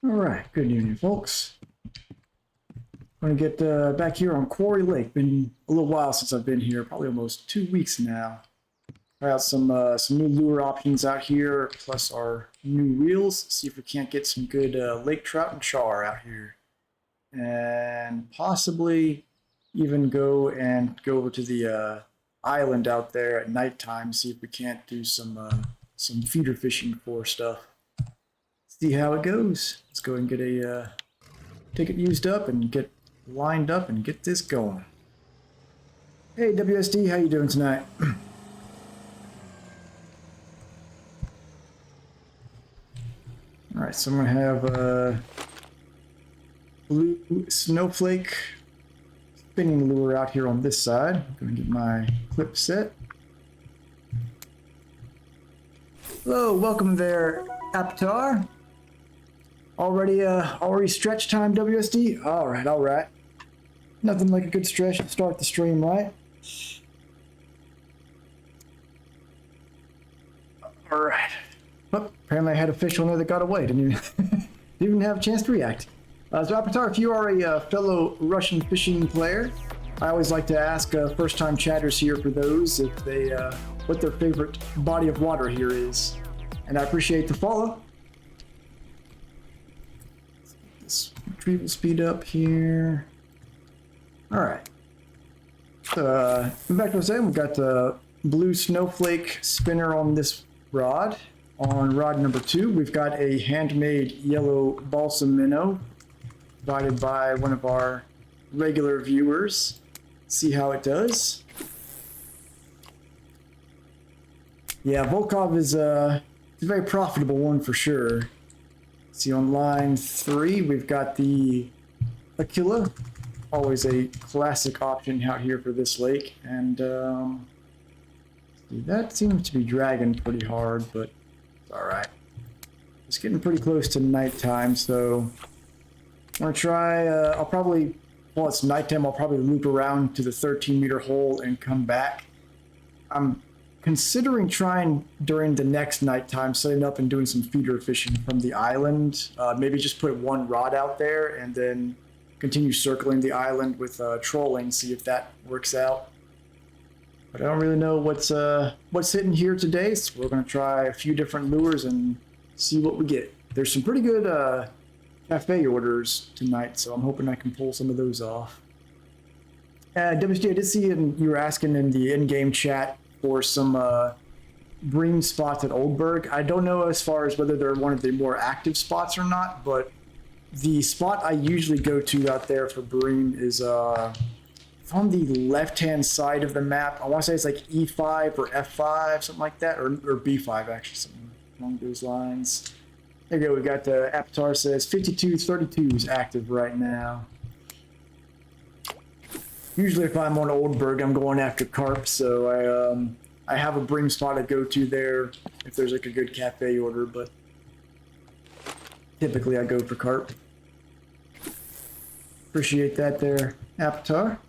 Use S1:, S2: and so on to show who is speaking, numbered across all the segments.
S1: Alright, good evening, folks. I'm going to get back here on Kuori Lake. Been a little while since I've been here, probably almost 2 weeks now. Try out some new lure options out here, plus our new reels. See if we can't get some good lake trout and char out here. And possibly even go over to the island out there at nighttime, see if we can't do some feeder fishing for stuff. See how it goes. Let's go and get a ticket used up and get lined up and get this going. Hey WSD, how you doing tonight? All right, so I'm gonna have a blue snowflake spinning lure out here on this side. I'm gonna get my clip set. Hello, welcome there, Aptar. Already stretch time, WSD? All right. Nothing like a good stretch to start the stream, right? All right. Oh, apparently I had a fish on there that got away. Didn't even have a chance to react. So Apatar, if you are a fellow Russian fishing player, I always like to ask first-time chatters here for those if they what their favorite body of water here is. And I appreciate the follow. This retrieval speed up here. All right. Back to what I was saying, we've got the blue snowflake spinner on this rod. On rod number 2, we've got a handmade yellow balsam minnow provided by one of our regular viewers. See how it does. Yeah, Volkov is a very profitable one for sure. See, on line 3, we've got the Aquila, always a classic option out here for this lake. And that seems to be dragging pretty hard, but it's all right. It's getting pretty close to nighttime, so I'm gonna try. I'll probably, while it's nighttime, I'll probably loop around to the 13-meter hole and come back. I'm considering trying during the next nighttime, setting up and doing some feeder fishing from the island. Maybe just put one rod out there and then continue circling the island with trolling, see if that works out. But I don't really know what's hitting here today, so we're going to try a few different lures and see what we get. There's some pretty good cafe orders tonight, so I'm hoping I can pull some of those off. WSG, I did see you were asking in the in-game chat for some bream spots at Oldberg. I don't know as far as whether they're one of the more active spots or not, but the spot I usually go to out there for bream is on the left-hand side of the map. I want to say it's like E5 or F5, something like that, or B5 actually, something along those lines. There you go, we got Aptar says 5232 is active right now. Usually if I'm on Oldberg, I'm going after carp, so I have a bream spot I go to there if there's like a good cafe order, but typically I go for carp. Appreciate that there, Aptar.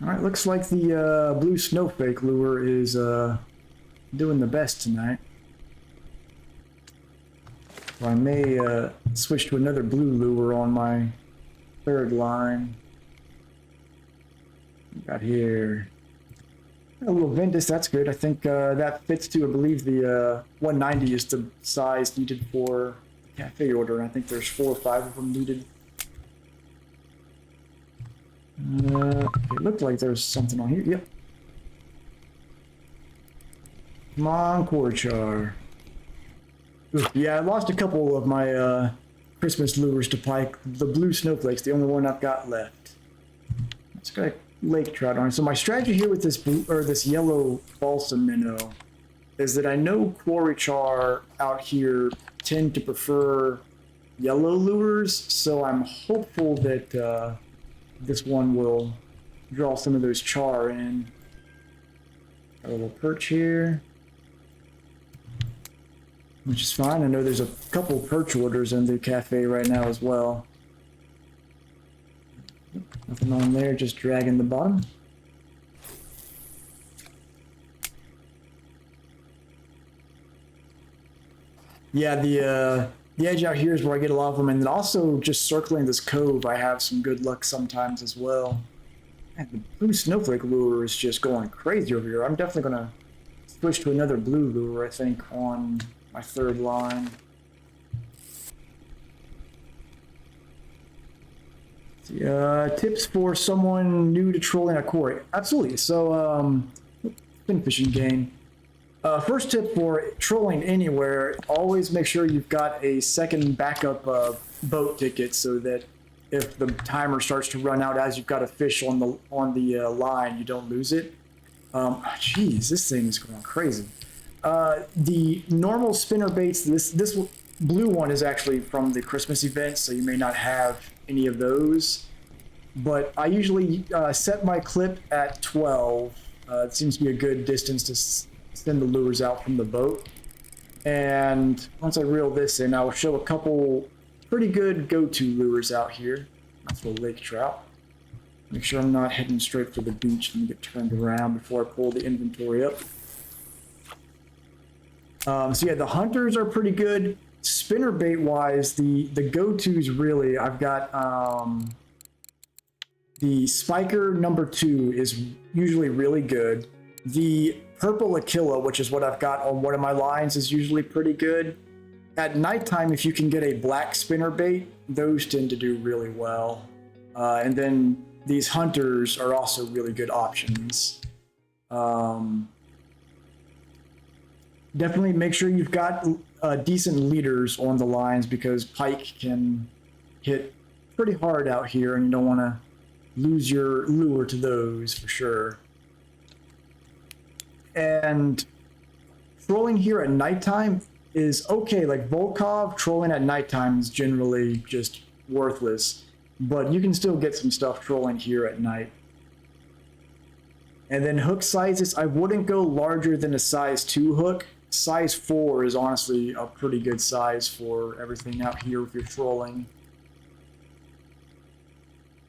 S1: All right, looks like the blue snowflake lure is doing the best tonight. So I may switch to another blue lure on my third line. Got here a little Ventus, that's good. I think that fits to, I believe the 190 is the size needed for the cafe order, and I think there's 4 or 5 of them needed. It looked like there's something on here. Yep. Come on, Kuori. Yeah, I lost a couple of my Christmas lures to pike. The blue snowflake's the only one I've got left. It's got a lake trout on it. So my strategy here with this blue or this yellow balsam minnow is that I know Kuori char out here tend to prefer yellow lures, so I'm hopeful that this one will draw some of those char in. Got a little perch here, which is fine. I know there's a couple perch orders in the cafe right now as well. Nothing on there, just dragging the bottom. Yeah, the edge out here is where I get a lot of them, and then also just circling this cove, I have some good luck sometimes as well. Man, the blue snowflake lure is just going crazy over here. I'm definitely gonna switch to another blue lure, I think, on my third line. Tips for someone new to trolling at Kuori. Absolutely. So, fin fishing game. First tip for trolling anywhere: always make sure you've got a second backup boat ticket, so that if the timer starts to run out as you've got a fish on the line, you don't lose it. Geez, this thing is going crazy. The normal spinner baits. This blue one is actually from the Christmas event, so you may not have any of those. But I usually set my clip at 12. It seems to be a good distance to send the lures out from the boat. And once I reel this in, I'll show a couple pretty good go-to lures out here. That's for lake trout. Make sure I'm not heading straight for the beach and get turned around before I pull the inventory up. So yeah, the hunters are pretty good. Spinner bait wise, the go-tos really, I've got the spiker number 2 is usually really good. The purple Aquila, which is what I've got on one of my lines, is usually pretty good. At nighttime, if you can get a black spinner bait, those tend to do really well. And then these hunters are also really good options. Definitely make sure you've got decent leaders on the lines, because pike can hit pretty hard out here, and you don't want to lose your lure to those for sure. And trolling here at nighttime is okay. Like Volkov, trolling at nighttime is generally just worthless, but you can still get some stuff trolling here at night. And then hook sizes, I wouldn't go larger than a size 2 hook. Size 4 is honestly a pretty good size for everything out here if you're trolling.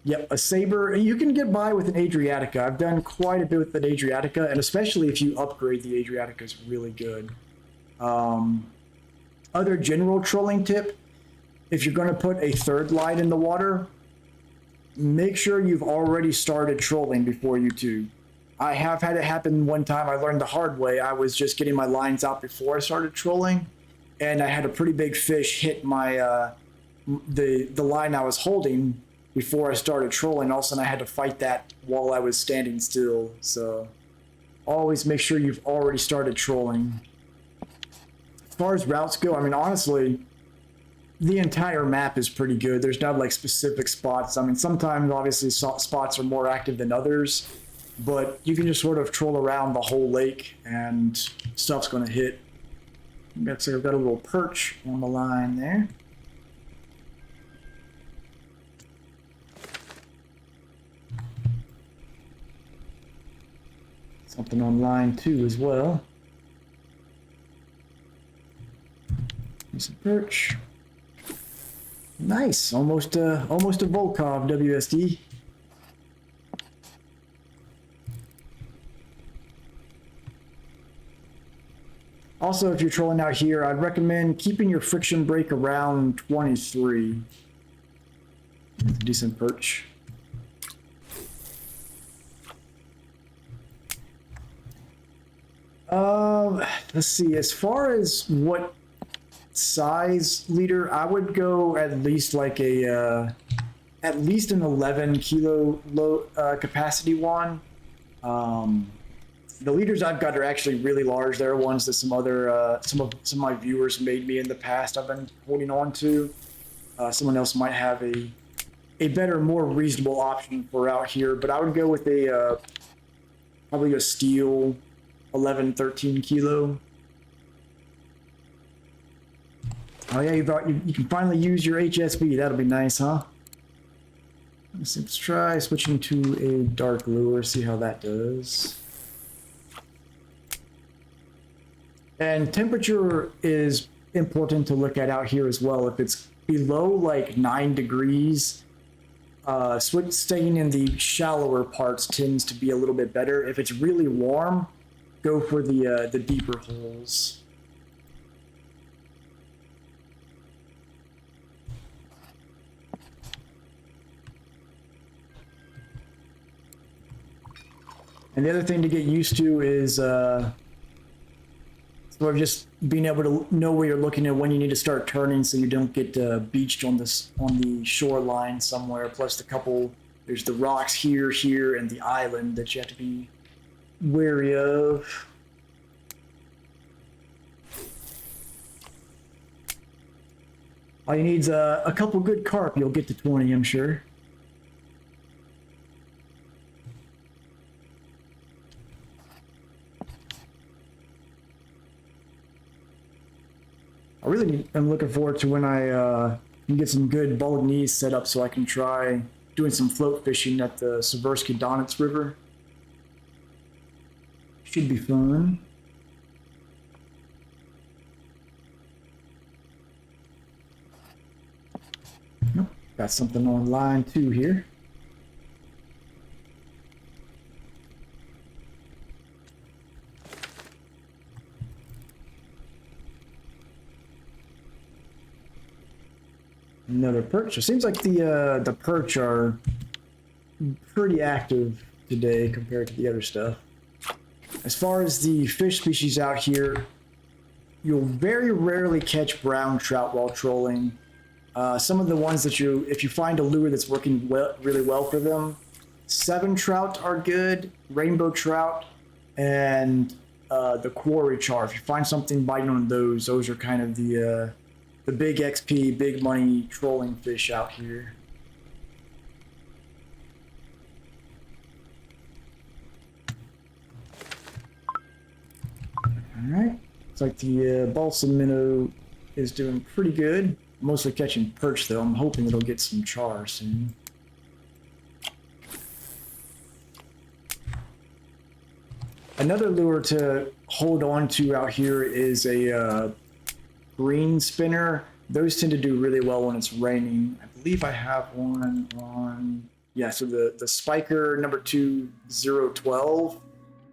S1: Yep, a saber, you can get by with an Adriatica. I've done quite a bit with an Adriatica, and especially if you upgrade the Adriatica, is really good. Other general trolling tip, if you're going to put a third line in the water, make sure you've already started trolling before you do. I have had it happen one time. I learned the hard way. I was just getting my lines out before I started trolling, and I had a pretty big fish hit my the line I was holding before I started trolling. All of a sudden I had to fight that while I was standing still. So always make sure you've already started trolling. As far as routes go, I mean, honestly, the entire map is pretty good. There's not like specific spots. I mean, sometimes obviously spots are more active than others, but you can just sort of troll around the whole lake and stuff's going to hit. So I've got a little perch on the line there. Something on line 2 as well. There's a perch. Nice, almost a Volkov WSD. Also, if you're trolling out here, I'd recommend keeping your friction brake around 23. That's a decent perch. Let's see, as far as what size leader, I would go at least like a, at least an 11 kilo low capacity one. The leaders I've got are actually really large. They're ones that some of my viewers made me in the past. I've been holding on to. Someone else might have a better, more reasonable option for out here, but I would go with a probably a steel 11, 13 kilo. Oh yeah, you can finally use your HSB. That'll be nice, huh? Let's try switching to a dark lure, see how that does. And temperature is important to look at out here as well. If it's below like 9 degrees, staying in the shallower parts tends to be a little bit better. If it's really warm, go for the deeper holes. And the other thing to get used to is sort of just being able to know where you're looking at when you need to start turning, so you don't get beached on the shoreline somewhere. Plus there's the rocks here, and the island that you have to be wary of. All you need is a couple good carp. You'll get to 20, I'm sure. I really am looking forward to when I can get some good bolognese set up so I can try doing some float fishing at the Seversky Donets River. Should be fun. Nope. Got something on line 2 here. Another perch. It seems like the perch are pretty active today compared to the other stuff. As far as the fish species out here, you'll very rarely catch brown trout while trolling. Some of the ones that if you find a lure that's working really well for them, 7 trout are good, rainbow trout, and the Kuori char. If you find something biting on those are kind of the big XP, big money trolling fish out here. Alright, looks like the balsam minnow is doing pretty good. Mostly catching perch though. I'm hoping it'll get some char soon. Another lure to hold on to out here is a green spinner. Those tend to do really well when it's raining. I believe I have one on, yeah, so the Spiker number 2012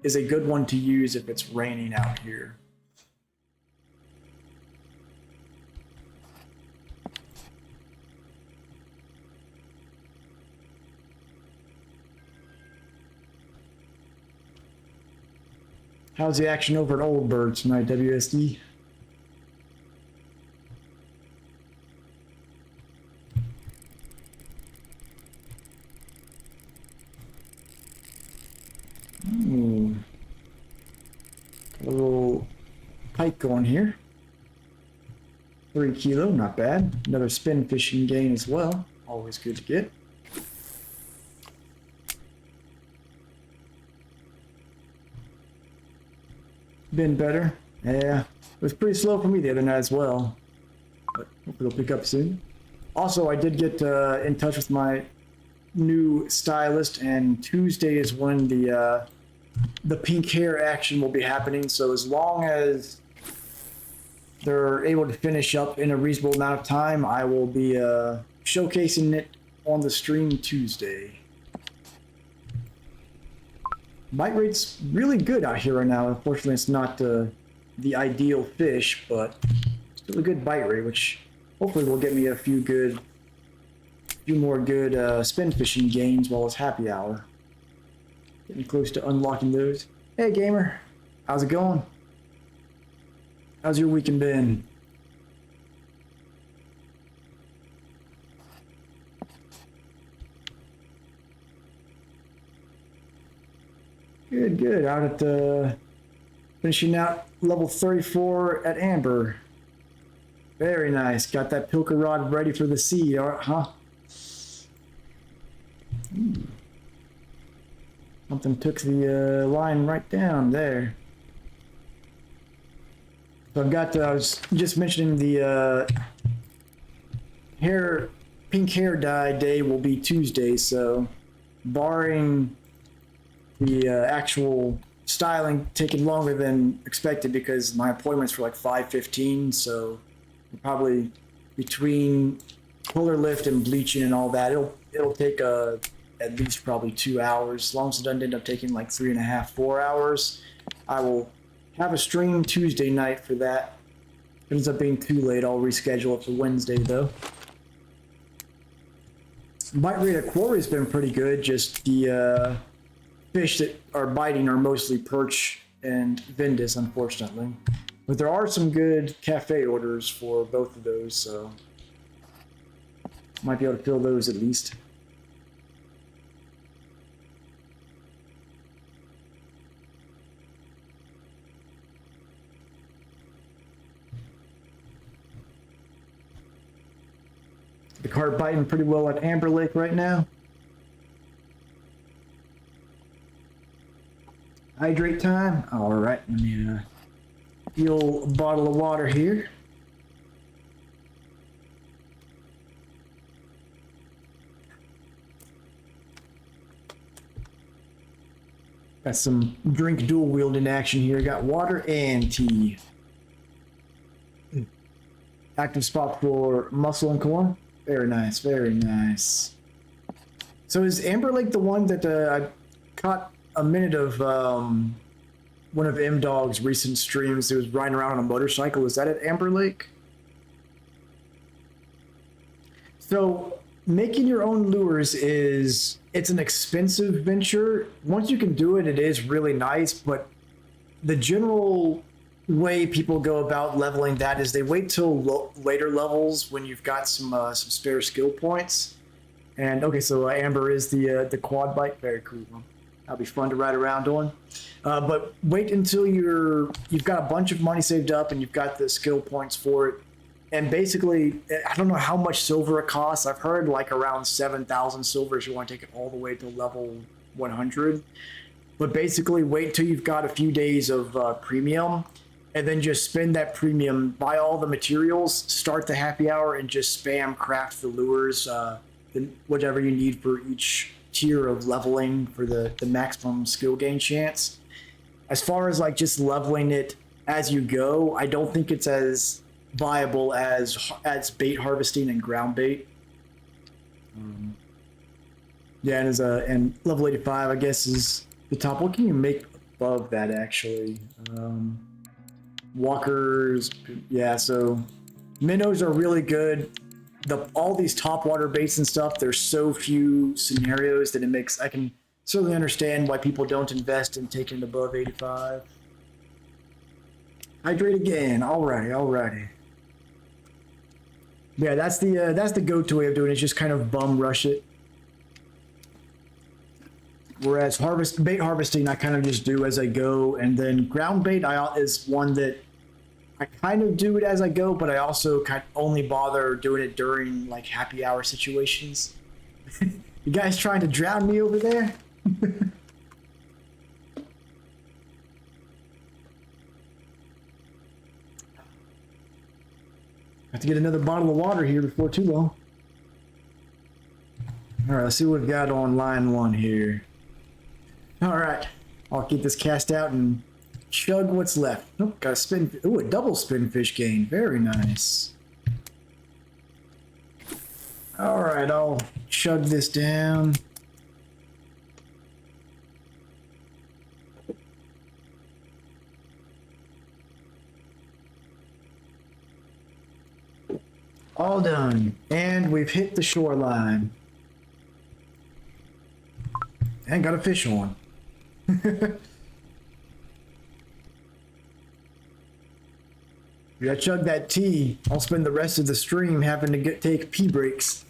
S1: is a good one to use if it's raining out here. How's the action over at Old Bird tonight, WSD? A little pike going here. 3 kilo, not bad. Another spin fishing gain as well. Always good to get. Been better. Yeah, it was pretty slow for me the other night as well. But hopefully it'll pick up soon. Also, I did get in touch with my new stylist, and Tuesday is when the pink hair action will be happening. So as long as they're able to finish up in a reasonable amount of time, I will be showcasing it on the stream Tuesday. Bite rate's really good out here right now. Unfortunately, it's not the ideal fish, but still a good bite rate, which hopefully will get me a few more good spin fishing gains while it's happy hour. Getting close to unlocking those. Hey gamer, how's it going? How's your weekend been? Good, good. Out at finishing out level 34 at Amber. Very nice. Got that pilker rod ready for the sea, huh? Something took the line right down there. So I've got, I was just mentioning the pink hair dye day will be Tuesday, so barring the actual styling taking longer than expected because my appointment's for like 5:15, so probably between puller lift and bleaching and all that, it'll take at least probably 2 hours. As long as it doesn't end up taking like 3.5, 4 hours, I will have a stream Tuesday night for that. If it ends up being too late, I'll reschedule it for Wednesday though. Bite rate at Kuori has been pretty good, just the fish that are biting are mostly perch and Vindus, unfortunately. But there are some good cafe orders for both of those, so might be able to fill those at least. The carp biting pretty well at Amber Lake right now. Hydrate time. All right, let me fuel a bottle of water here. Got some drink dual wielding action here. Got water and tea. Active spot for mussel and corn. Very nice, very nice. So is Amber Lake the one that I caught a minute of one of M-Dog's recent streams? It was riding around on a motorcycle. Is that at Amber Lake? So making your own lures it's an expensive venture. Once you can do it, it is really nice, but the general way people go about leveling that is they wait till later levels when you've got some spare skill points. And okay, so Amber is the quad bike. Very cool. That'll be fun to ride around on. But wait until you've got a bunch of money saved up and you've got the skill points for it. And basically, I don't know how much silver it costs. I've heard like around 7,000 silver if you want to take it all the way to level 100. But basically, wait till you've got a few days of premium, and then just spend that premium, buy all the materials, start the happy hour, and just spam craft the lures, whatever you need for each tier of leveling for the maximum skill gain chance. As far as like just leveling it as you go, I don't think it's as viable as bait harvesting and ground bait. Yeah, and level 85, I guess, is the top. What can you make above that actually? Walkers, yeah. So minnows are really good. All these top water baits and stuff. There's so few scenarios that I can certainly understand why people don't invest in taking it above 85. Hydrate again. Alrighty. Yeah, that's the go-to way of doing it. Is just kind of bum rush it. Whereas bait harvesting, I kind of just do as I go, and then ground bait is one that I kind of do it as I go, but I also kind of only bother doing it during like happy hour situations. You guys trying to drown me over there? Have to get another bottle of water here before too long. All right, let's see what we've got on line one here. All right, I'll get this cast out and chug what's left. Oh, got a spin. Oh, a double spin fish gain. Very nice. All right, I'll chug this down. All done. And we've hit the shoreline. And got a fish on. Yeah, chug that tea. I'll spend the rest of the stream having to take pee breaks.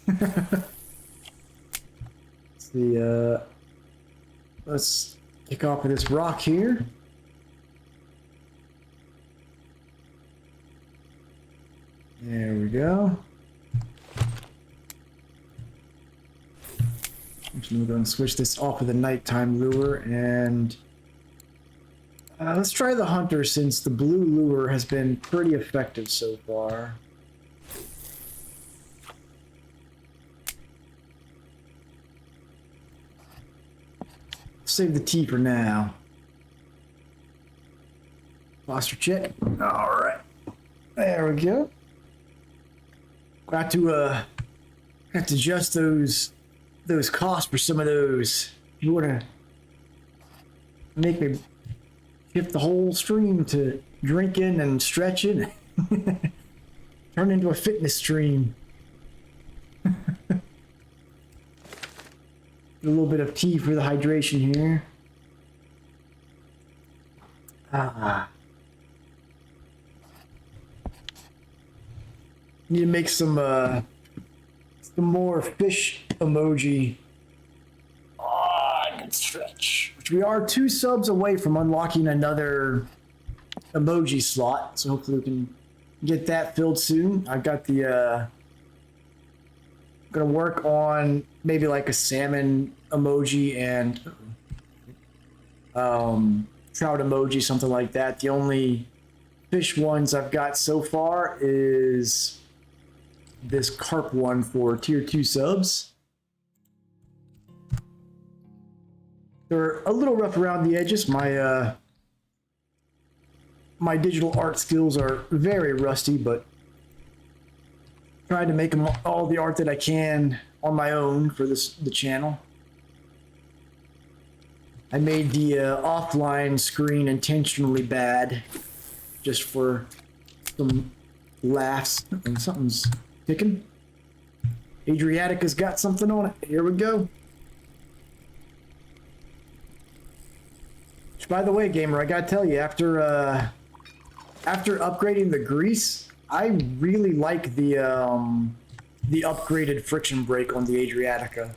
S1: Let's kick off with this rock here. There we go. I'm just gonna go and switch this off with the nighttime lure, and let's try the hunter since the blue lure has been pretty effective so far. Save the tea for now. Posture check. All right, there we go. Got to adjust those costs for some of those. You wanna make me shift the whole stream to drinking and stretching. Turn into a fitness stream. A little bit of tea for the hydration here. Ah. Need to make some more fish emoji. I can stretch. Which we are 2 subs away from unlocking another emoji slot, so hopefully we can get that filled soon. I've got the gonna work on maybe like a salmon emoji and trout emoji, something like that. The only fish ones I've got so far is this carp one for tier 2 subs. They're a little rough around the edges. My digital art skills are very rusty, but trying to make them all the art that I can on my own for the channel. I made the offline screen intentionally bad, just for some laughs. And something's ticking. Adriatica's got something on it. Here we go. Which, by the way, gamer, I gotta tell you, after upgrading the grease, I really like the upgraded friction brake on the Adriatica.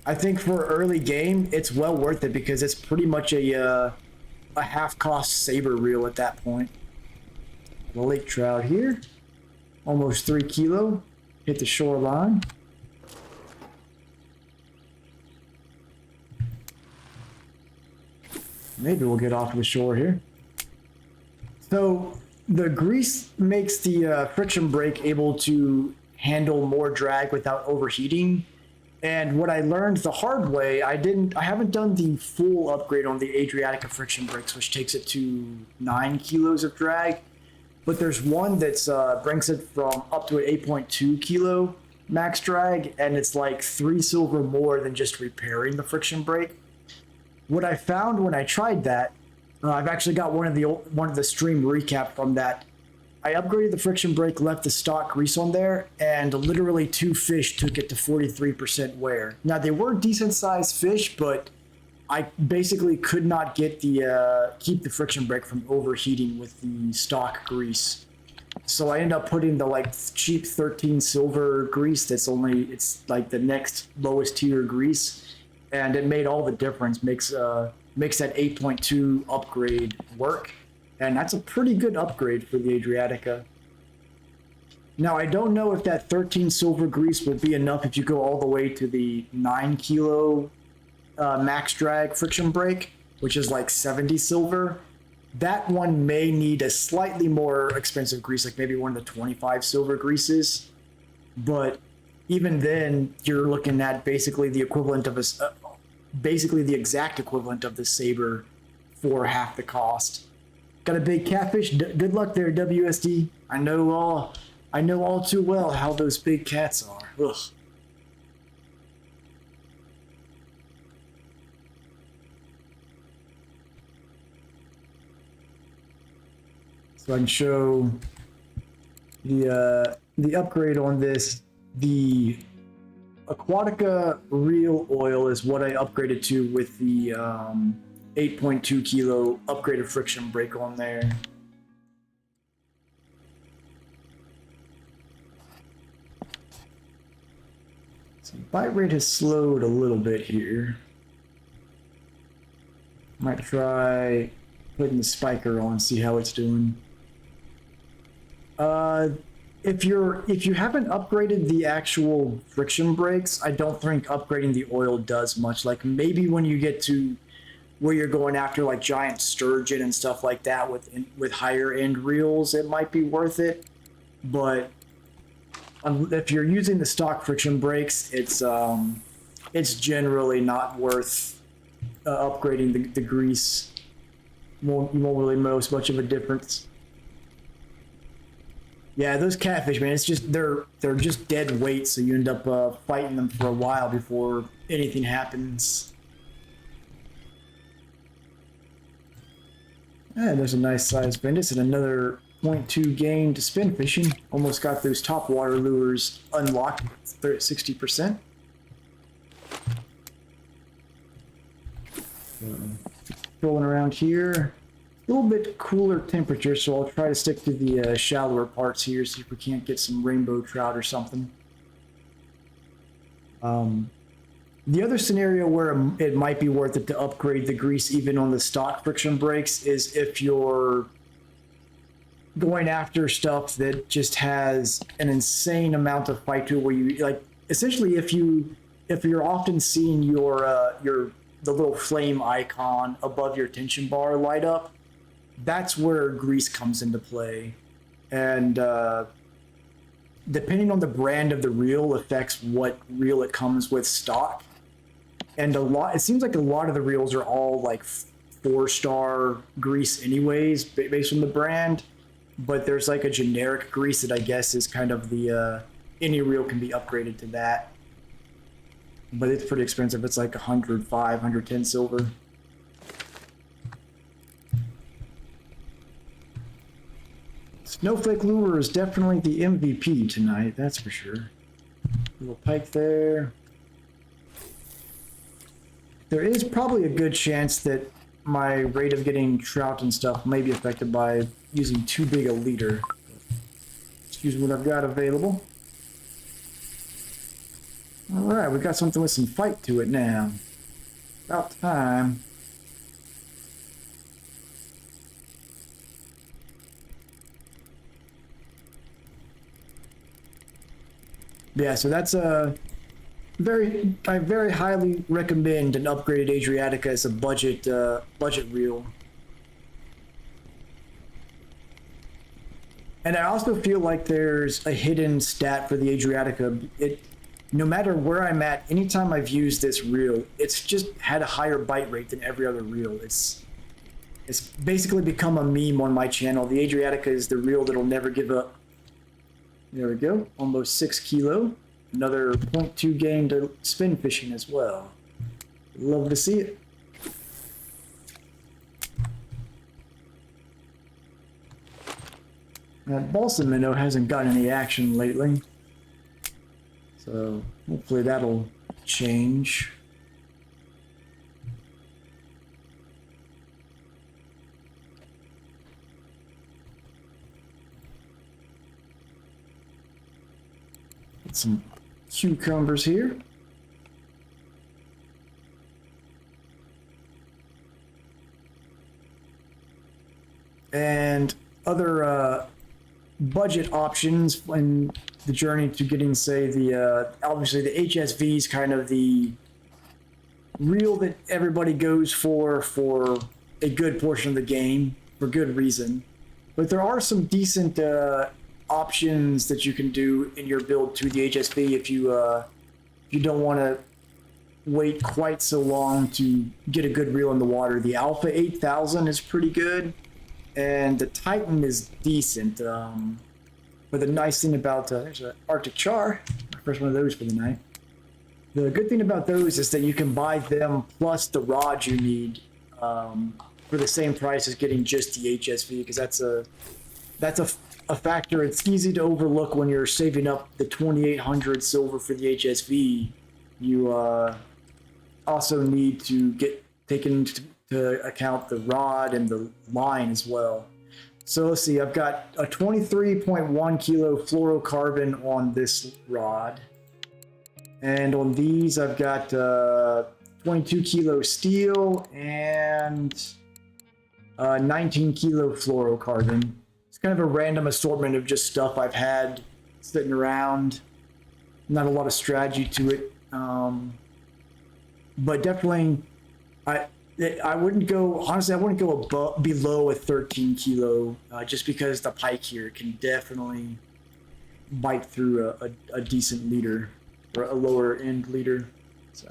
S1: I think for early game, it's well worth it because it's pretty much a half-cost saber reel at that point. The lake trout here, almost 3 kilo, hit the shoreline. Maybe we'll get off the shore here. So the grease makes the friction brake able to handle more drag without overheating. And what I learned the hard way, I haven't done the full upgrade on the Adriatica friction brakes, which takes it to 9 kilos of drag. But there's one that's brings it from up to an 8.2 kilo max drag, and it's like 3 silver more than just repairing the friction brake. What I found when I tried that, I've actually got one of the stream recap from that. I upgraded the friction brake, left the stock grease on there, and literally 2 fish took it to 43% wear. Now they were decent sized fish, but I basically could not get keep the friction brake from overheating with the stock grease. So I ended up putting the like cheap 13 silver grease it's like the next lowest tier grease, and it made all the difference. Makes that 8.2 upgrade work. And that's a pretty good upgrade for the Adriatica. Now, I don't know if that 13 silver grease will be enough if you go all the way to the 9 kilo max drag friction brake, which is like 70 silver. That one may need a slightly more expensive grease, like maybe one of the 25 silver greases. But even then, you're looking at basically the equivalent of basically the exact equivalent of the Saber for half the cost. Got a big catfish. Good luck there, WSD. I know all too well how those big cats are. Ugh. So I can show the upgrade on this. The Aquatica Real Oil is what I upgraded to with the 8.2 kilo upgraded friction brake on there. So bite rate has slowed a little bit here. Might try putting the spiker on, see how it's doing. If you haven't upgraded the actual friction brakes, I don't think upgrading the oil does much. Like maybe when you get to where you're going after like giant sturgeon and stuff like that with higher end reels, it might be worth it. But if you're using the stock friction brakes, it's generally not worth upgrading the grease. You won't really notice much of a difference. Yeah, those catfish, man, it's just they're just dead weight, so you end up fighting them for a while before anything happens. And there's a nice size Bendis and another 0.2 gain to spin fishing. Almost got those top water lures unlocked at 60%. trolling around here. A little bit cooler temperature, so I'll try to stick to the shallower parts here, see if we can't get some rainbow trout or something. The other scenario where it might be worth it to upgrade the grease even on the stock friction brakes is if you're going after stuff that just has an insane amount of fight to it, where you like essentially if you're often seeing the little flame icon above your tension bar light up, that's where grease comes into play. And depending on the brand of the reel affects what reel it comes with stock. And it seems like a lot of the reels are all like 4-star grease anyways, based on the brand. But there's like a generic grease that I guess is kind of the, any reel can be upgraded to that. But it's pretty expensive. It's like 105, 110 silver. Snowflake lure is definitely the MVP tonight, that's for sure. Little pike there. There is probably a good chance that my rate of getting trout and stuff may be affected by using too big a leader. Excuse what I've got available. Alright, we got something with some fight to it now. About time. Yeah, so that's I very highly recommend an upgraded Adriatica as a budget reel. And I also feel like there's a hidden stat for the Adriatica. No matter where I'm at, anytime I've used this reel, it's just had a higher bite rate than every other reel. It's basically become a meme on my channel. The Adriatica is the reel that'll never give up. There we go, almost 6 kilo. Another 0.2 gain to spin fishing as well. Love to see it. That balsa minnow hasn't gotten any action lately, so hopefully that'll change. Get some cucumbers here. And other budget options in the journey to getting, say, obviously the HSV is kind of the reel that everybody goes for a good portion of the game, for good reason. But there are some decent options that you can do in your build to the HSV if you don't want to wait quite so long to get a good reel in the water. The Alpha 8000 is pretty good, and the Titan is decent. But the nice thing about there's an Arctic Char, my first one of those for the night. The good thing about those is that you can buy them plus the rod you need for the same price as getting just the HSV, because that's a factor. It's easy to overlook when you're saving up the 2,800 silver for the HSV. You also need to take into account the rod and the line as well. So let's see, I've got a 23.1 kilo fluorocarbon on this rod. And on these, I've got 22 kilo steel and 19 kilo fluorocarbon. It's kind of a random assortment of just stuff I've had sitting around. Not a lot of strategy to it. But definitely, I wouldn't go, honestly, I wouldn't go below a 13 kilo, just because the pike here can definitely bite through a decent leader, or a lower end leader. So,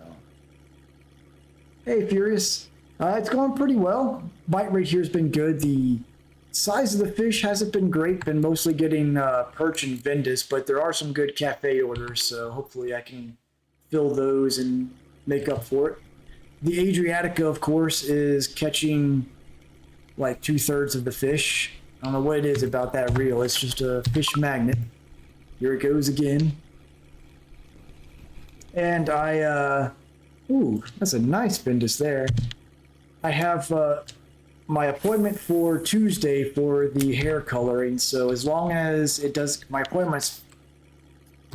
S1: hey, Furious, it's going pretty well. Bite rate here has been good. The size of the fish hasn't been great, been mostly getting perch and Ventus, but there are some good cafe orders, so hopefully I can fill those and make up for it. The Adriatica, of course, is catching like 2/3 of the fish. I don't know what it is about that reel. It's just a fish magnet. Here it goes again. And ooh, that's a nice Ventus there. I have my appointment for Tuesday for the hair coloring. So as long as it does, my appointment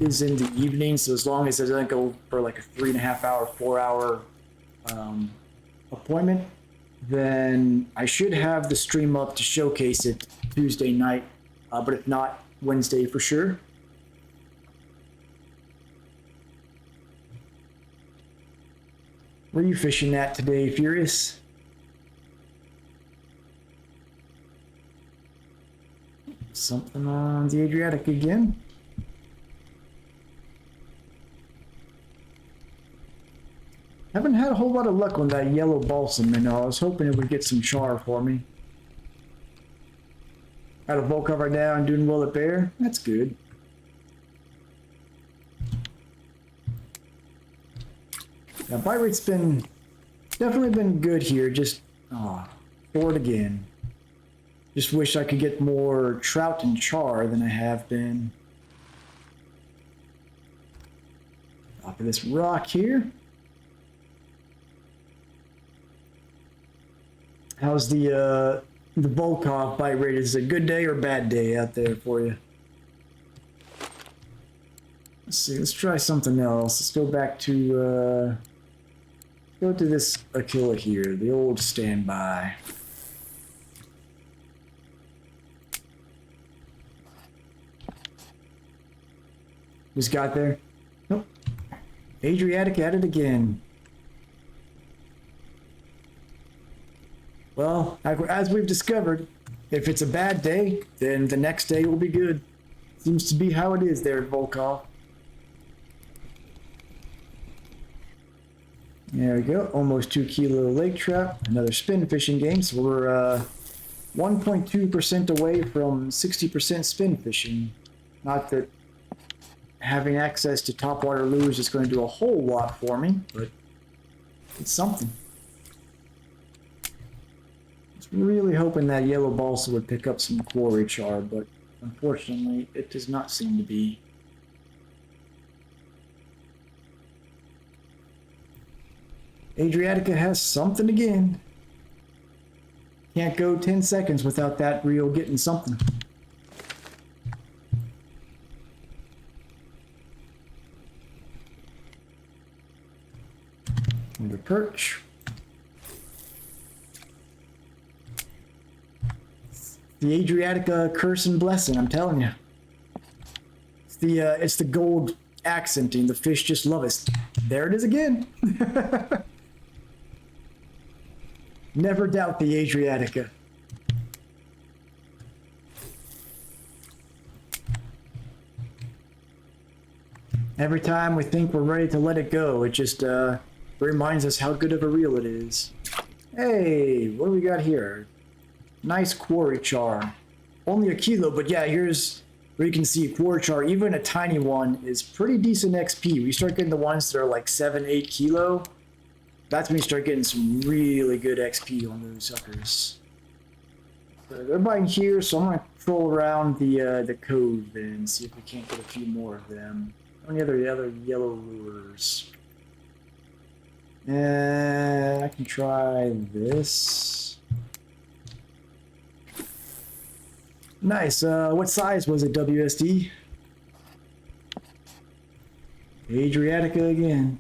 S1: is in the evening. So as long as it doesn't go for like a 3.5 hour, 4 hour appointment, then I should have the stream up to showcase it Tuesday night. But if not, Wednesday for sure. Where are you fishing at today, Furious? Something on the Adriatic again. Haven't had a whole lot of luck on that yellow balsam minnow. I was hoping it would get some char for me. Got a bolt cover down, doing well at bear. That's good. Now, bite rate's definitely been good here. Just, for it again. Just wish I could get more trout and char than I have been. Top of this rock here. How's the Volkov bite rate? Is it a good day or bad day out there for you? Let's see, let's try something else. Let's go back to, go to this Aquila here, the old standby. Just got there. Nope. Adriatic at it again. Well, as we've discovered, if it's a bad day, then the next day will be good. Seems to be how it is there at Volkov. There we go, almost 2 kilo lake trout. Another spin fishing game, so we're 1.2% away from 60% spin fishing. Not that having access to topwater lures is going to do a whole lot for me, but it's something. I was really hoping that yellow balsa would pick up some Kuori char, but unfortunately it does not seem to be. Adriatica has something again. Can't go 10 seconds without that reel getting something. Under perch. The Adriatica curse and blessing, I'm telling you. It's the gold accenting. The fish just love it. There it is again. Never doubt the Adriatica. Every time we think we're ready to let it go, it just reminds us how good of a reel it is. Hey, what do we got here? Nice Kuori char. Only a kilo, but yeah, here's where you can see Kuori char, even a tiny one, is pretty decent XP. We start getting the ones that are like 7, 8 kilo. That's when you start getting some really good XP on those suckers. So they're biting here, so I'm gonna troll around the cove and see if we can't get a few more of them. Any other yellow lures? And I can try this. Nice. What size was it, WSD? Adriatica again.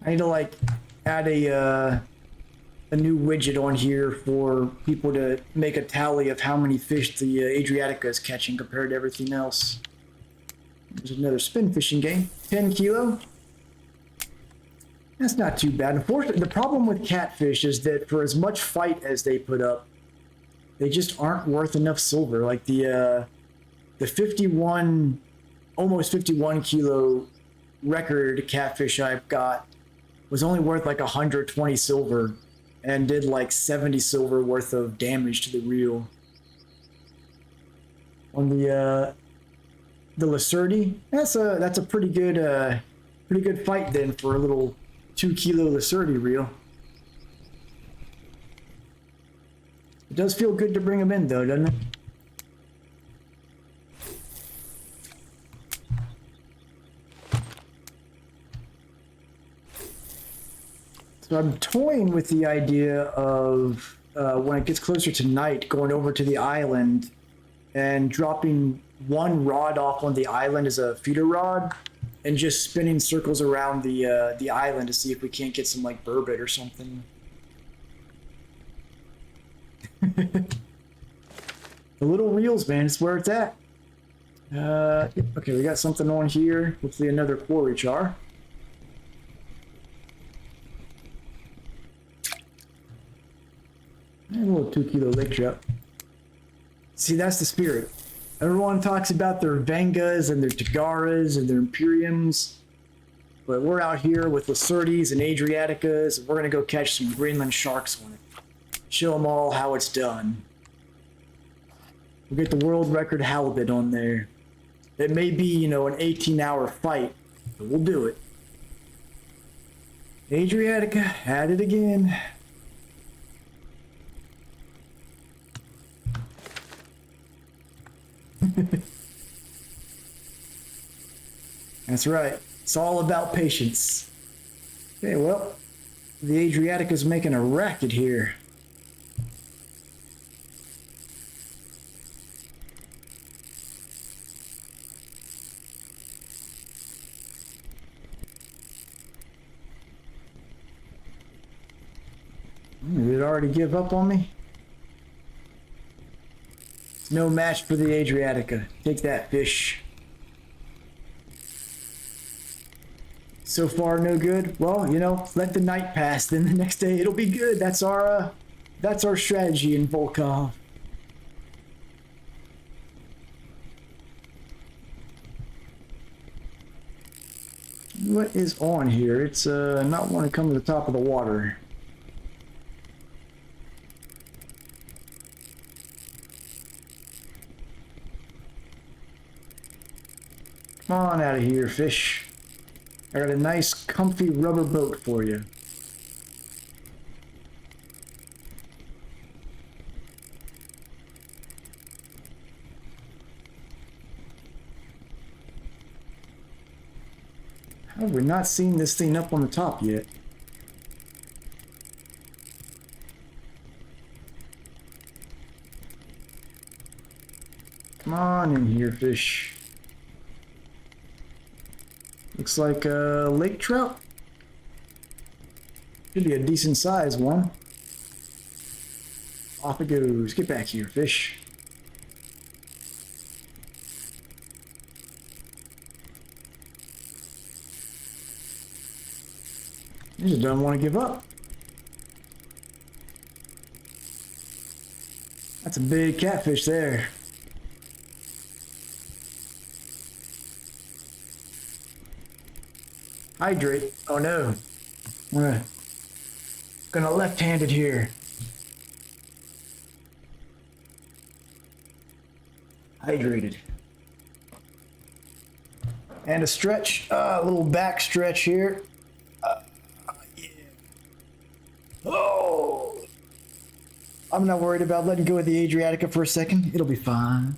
S1: I need to like add a new widget on here for people to make a tally of how many fish the Adriatica is catching compared to everything else. There's another spin fishing game. 10 kilo. That's not too bad. Unfortunately, the problem with catfish is that for as much fight as they put up, they just aren't worth enough silver. Like the 51, almost 51 kilo record catfish I've got was only worth like 120 silver and did like 70 silver worth of damage to the reel. On the Lacerti, that's a pretty good fight then for a little 2 kilo Lacerti reel. It does feel good to bring them in though, doesn't it? So I'm toying with the idea of when it gets closer to night, going over to the island and dropping one rod off on the island as a feeder rod, and just spinning circles around the island to see if we can't get some like burbot or something. The little reels, man, is where it's at. Okay, we got something on here. Hopefully another Kuori char. And a little 2 kilo lake trout. See, that's the spirit. Everyone talks about their Vengas and their Tagaras and their Imperiums. But we're out here with Lacertes and Adriaticas, and we're going to go catch some Greenland sharks on it. Show them all how it's done. We'll get the world record halibut on there. It may be, you know, an 18-hour fight, but we'll do it. Adriatica, at it again. That's right. It's all about patience. Okay, well, the Adriatica's making a racket here. Did it already give up on me? It's no match for the Adriatica. Take that, fish. So far, no good. Well, you know, let the night pass, then the next day it'll be good. That's our strategy in Volkov. What is on here? It's not want to come to the top of the water. Come on out of here, fish. I got a nice, comfy rubber boat for you. How have we not seen this thing up on the top yet? Come on in here, fish. Looks like a lake trout. Should be a decent sized one. Off it goes. Get back here, fish. You just don't want to give up. That's a big catfish there. Hydrate. Oh no. We're gonna left-hand it here. Hydrated. And a stretch, a little back stretch here. Yeah. Oh! I'm not worried about letting go of the Adriatica for a second. It'll be fine.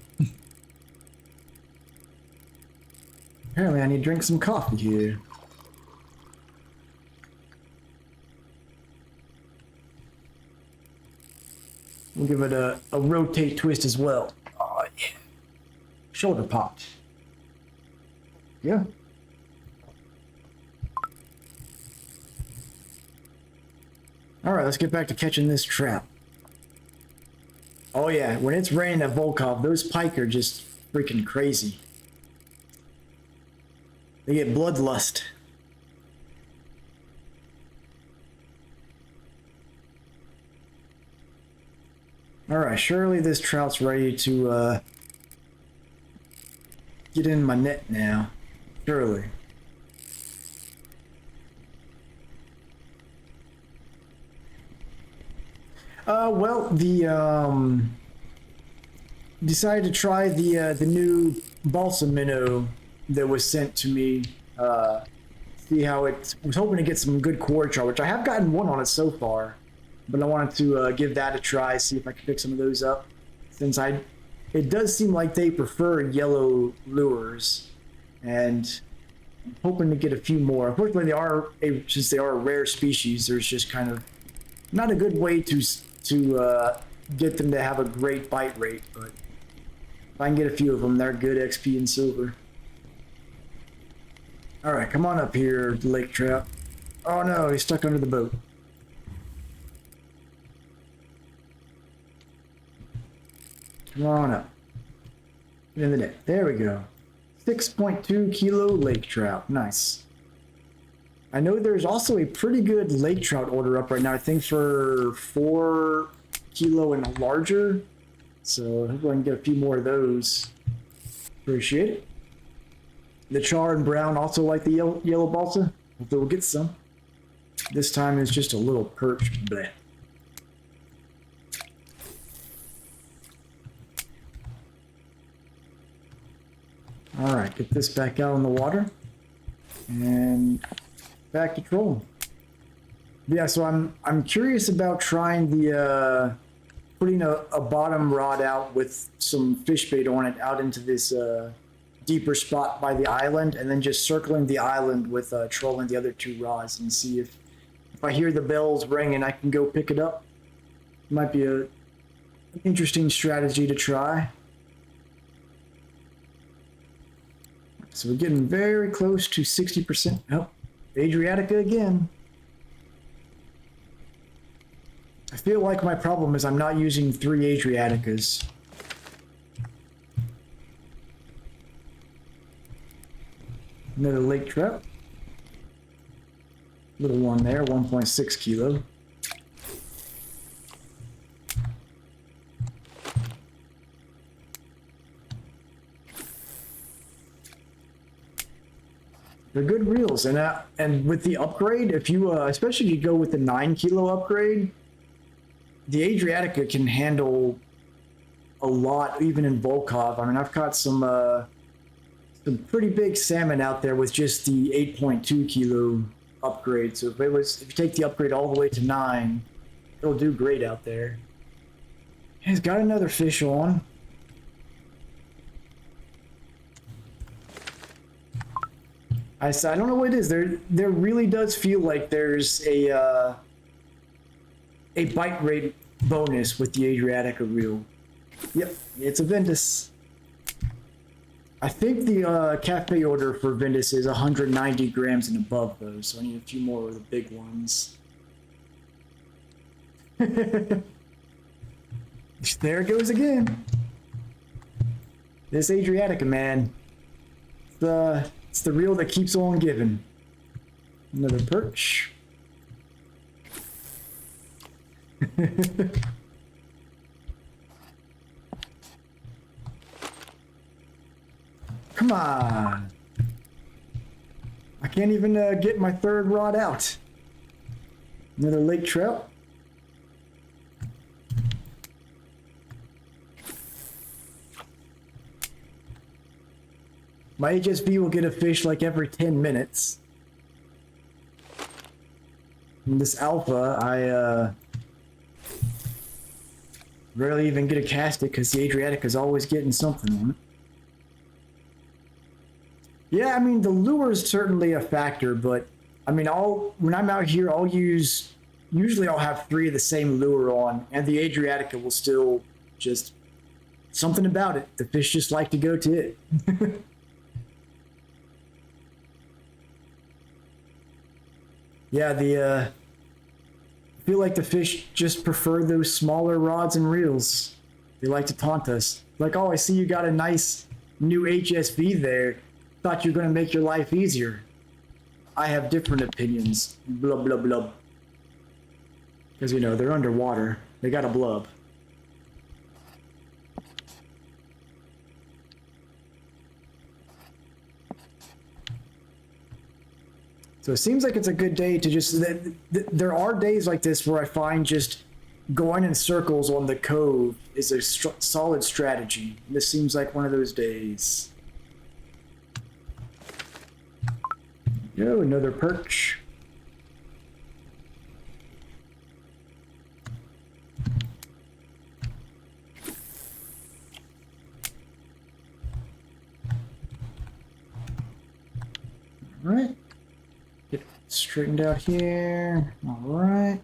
S1: Apparently I need to drink some coffee here. We'll give it a rotate twist as well. Oh, yeah. Shoulder popped. Yeah. All right, let's get back to catching this trout. Oh yeah, when it's raining at Volkov, those pike are just freaking crazy. They get bloodlust. All right, surely this trout's ready to get in my net now. Surely. Well, decided to try the new balsam minnow that was sent to me. See how it was hoping to get some good Kuori char, which I have gotten one on it so far, but I wanted to give that a try, see if I could pick some of those up. Since it does seem like they prefer yellow lures, and hoping to get a few more. Unfortunately, since they are a rare species, there's just kind of not a good way to get them to have a great bite rate. But if I can get a few of them, they're good XP and silver. All right, come on up here, lake trout. Oh no, he's stuck under the boat. Come on up. Get in the net. There we go. 6.2 kilo lake trout. Nice. I know there's also a pretty good lake trout order up right now. I think for 4 kilo and larger. So hopefully I can get a few more of those. Appreciate it. The char and brown also like the yellow balsa. Hopefully we'll get some. This time it's just a little perch. Bleh. All right, get this back out in the water and back to trolling. Yeah, so I'm curious about trying the putting a bottom rod out with some fish bait on it out into this deeper spot by the island, and then just circling the island with trolling the other 2 rods and see if I hear the bells ring and I can go pick it up. Might be an interesting strategy to try. So we're getting very close to 60%. Oh, Adriatica again. I feel like my problem is I'm not using 3 Adriaticas. Another lake trout. Little one there, 1.6 kilo. They're good reels, and with the upgrade, if you especially if you go with the 9 kilo upgrade, the Adriatica can handle a lot, even in Volkov. I mean, I've caught some pretty big salmon out there with just the 8.2 kilo upgrade. So if you take the upgrade all the way to 9, it'll do great out there. He's got another fish on. I don't know what it is. There really does feel like there's a bite rate bonus with the Adriatica reel. Yep, it's a Ventus. I think the cafe order for Ventus is 190 grams and above, though, so I need a few more of the big ones. There it goes again. This Adriatica, man. It's the reel that keeps on giving. Another perch. Come on. I can't even get my 3rd rod out. Another lake trout. My HSV will get a fish like every 10 minutes. And this alpha, I rarely even get a cast it because the Adriatic is always getting something on it. Yeah, I mean, the lure is certainly a factor, but I mean, when I'm out here, usually I'll have 3 of the same lure on, and the Adriatica will still just, something about it. The fish just like to go to it. Yeah, I feel like the fish just prefer those smaller rods and reels. They like to taunt us. Like, oh, I see you got a nice new HSV there. Thought you were going to make your life easier. I have different opinions. Blub, blub, blub. Because, you know, they're underwater. They got a blub. So it seems like it's a good day to just... There are days like this where I find just going in circles on the cove is a solid strategy. This seems like one of those days. Yo, another perch. Alright. Get it straightened out here. Alright.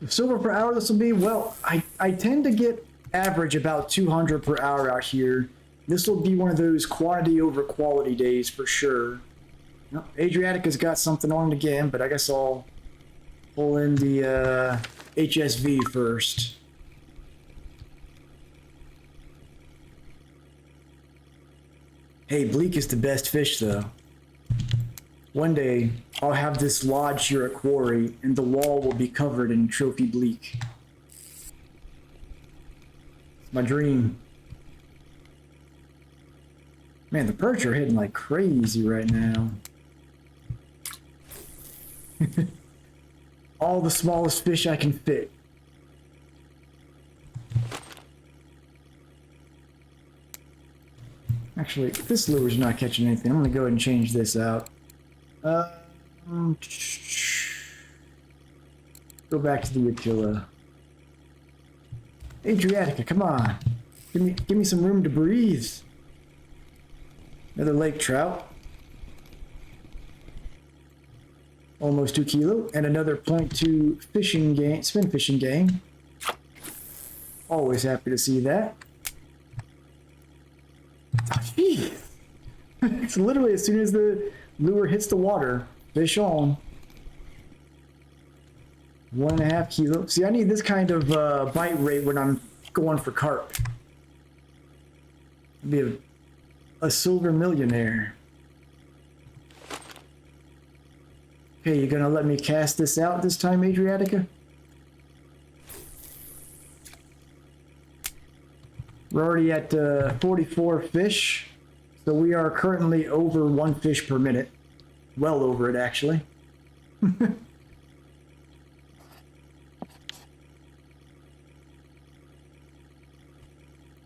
S1: Silver per hour this will be, well, I tend to get average about 200 per hour out here. This will be one of those quantity over quality days for sure. Well, Adriatica's got something on it again, but I guess I'll pull in the HSV first. Hey, bleak is the best fish though. One day, I'll have this lodge here at Kuori, and the wall will be covered in trophy bleak. It's my dream. Man, the perch are hitting like crazy right now. All the smallest fish I can fit. Actually, this lure's not catching anything. I'm gonna go ahead and change this out. Go back to the Aquila. Adriatica, come on. Give me some room to breathe. Another lake trout. Almost 2 kilo. And another 0.2 fishing game, spin fishing game. Always happy to see that. Jeez. It's literally as soon as the lure hits the water, fish on. 1.5 kilo. See, I need this kind of bite rate when I'm going for carp. I'd be a silver millionaire. Okay, you gonna let me cast this out this time, Adriatica? We're already at 44 fish, so we are currently over 1 fish per minute. Well over it, actually.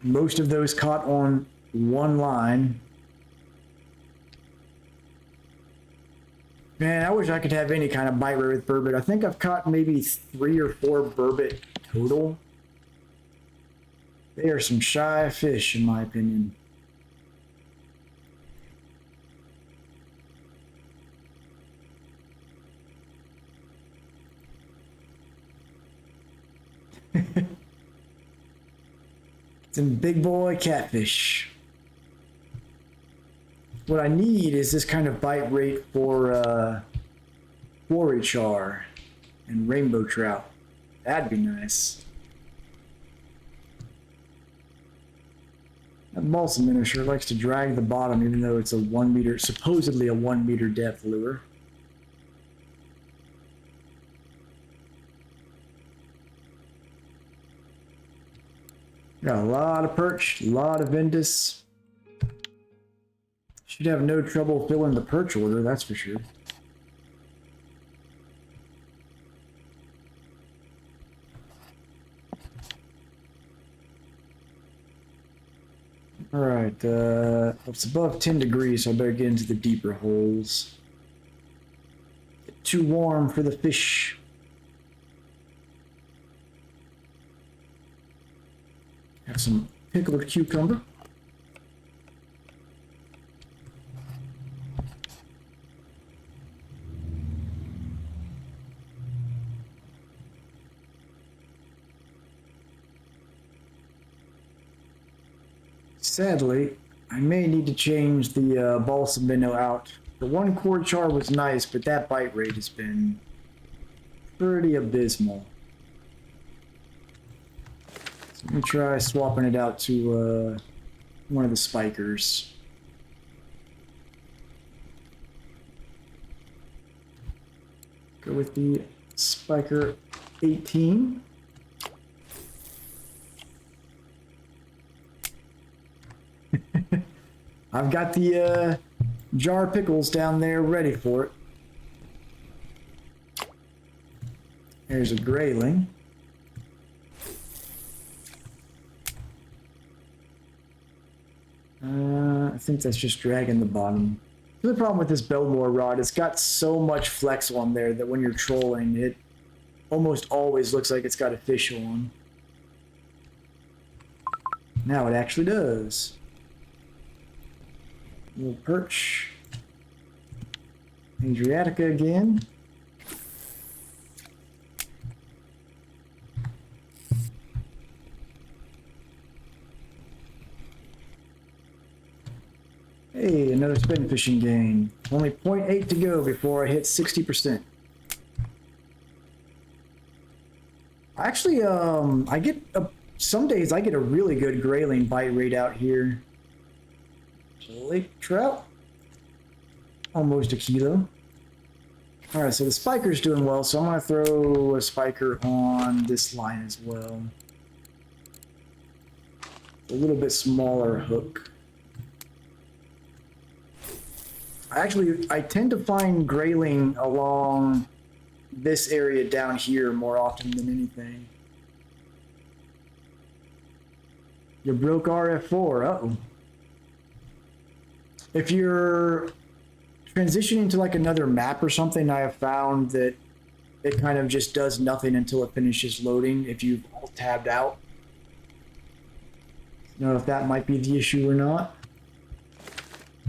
S1: Most of those caught on one line. Man, I wish I could have any kind of bite rate with burbot. I think I've caught maybe 3 or 4 burbot total. They are some shy fish, in my opinion. Some big boy catfish. What I need is this kind of bite rate for Kuori char and rainbow trout. That'd be nice. That balsam minnow sure likes to drag the bottom, even though it's a 1 meter, supposedly a 1 meter depth lure. Got a lot of perch, a lot of Indus. Should have no trouble filling the perch order, that's for sure. Alright, it's above 10 degrees, so I better get into the deeper holes. Get too warm for the fish. Have some pickled cucumber. Sadly, I may need to change the balsam minnow out. The 1 quart char was nice, but that bite rate has been pretty abysmal. So let me try swapping it out to one of the spikers. Go with the spiker 18. I've got the jar of pickles down there ready for it. There's a grayling. I think that's just dragging the bottom. The problem with this Belmore rod, it's got so much flex on there that when you're trolling, it almost always looks like it's got a fish on. Now it actually does. Little perch. Adriatica again. Hey, another spin fishing game. Only 0.8 to go before I hit 60%. Actually, I get some days I get a really good grayling bite rate out here. Lake trout, almost a kilo. All right, so the spiker's doing well, so I'm gonna throw a spiker on this line as well. A little bit smaller hook. I tend to find grayling along this area down here more often than anything. You broke RF4, uh-oh. If you're transitioning to like another map or something, I have found that it kind of just does nothing until it finishes loading if you've all tabbed out. I don't know if that might be the issue or not.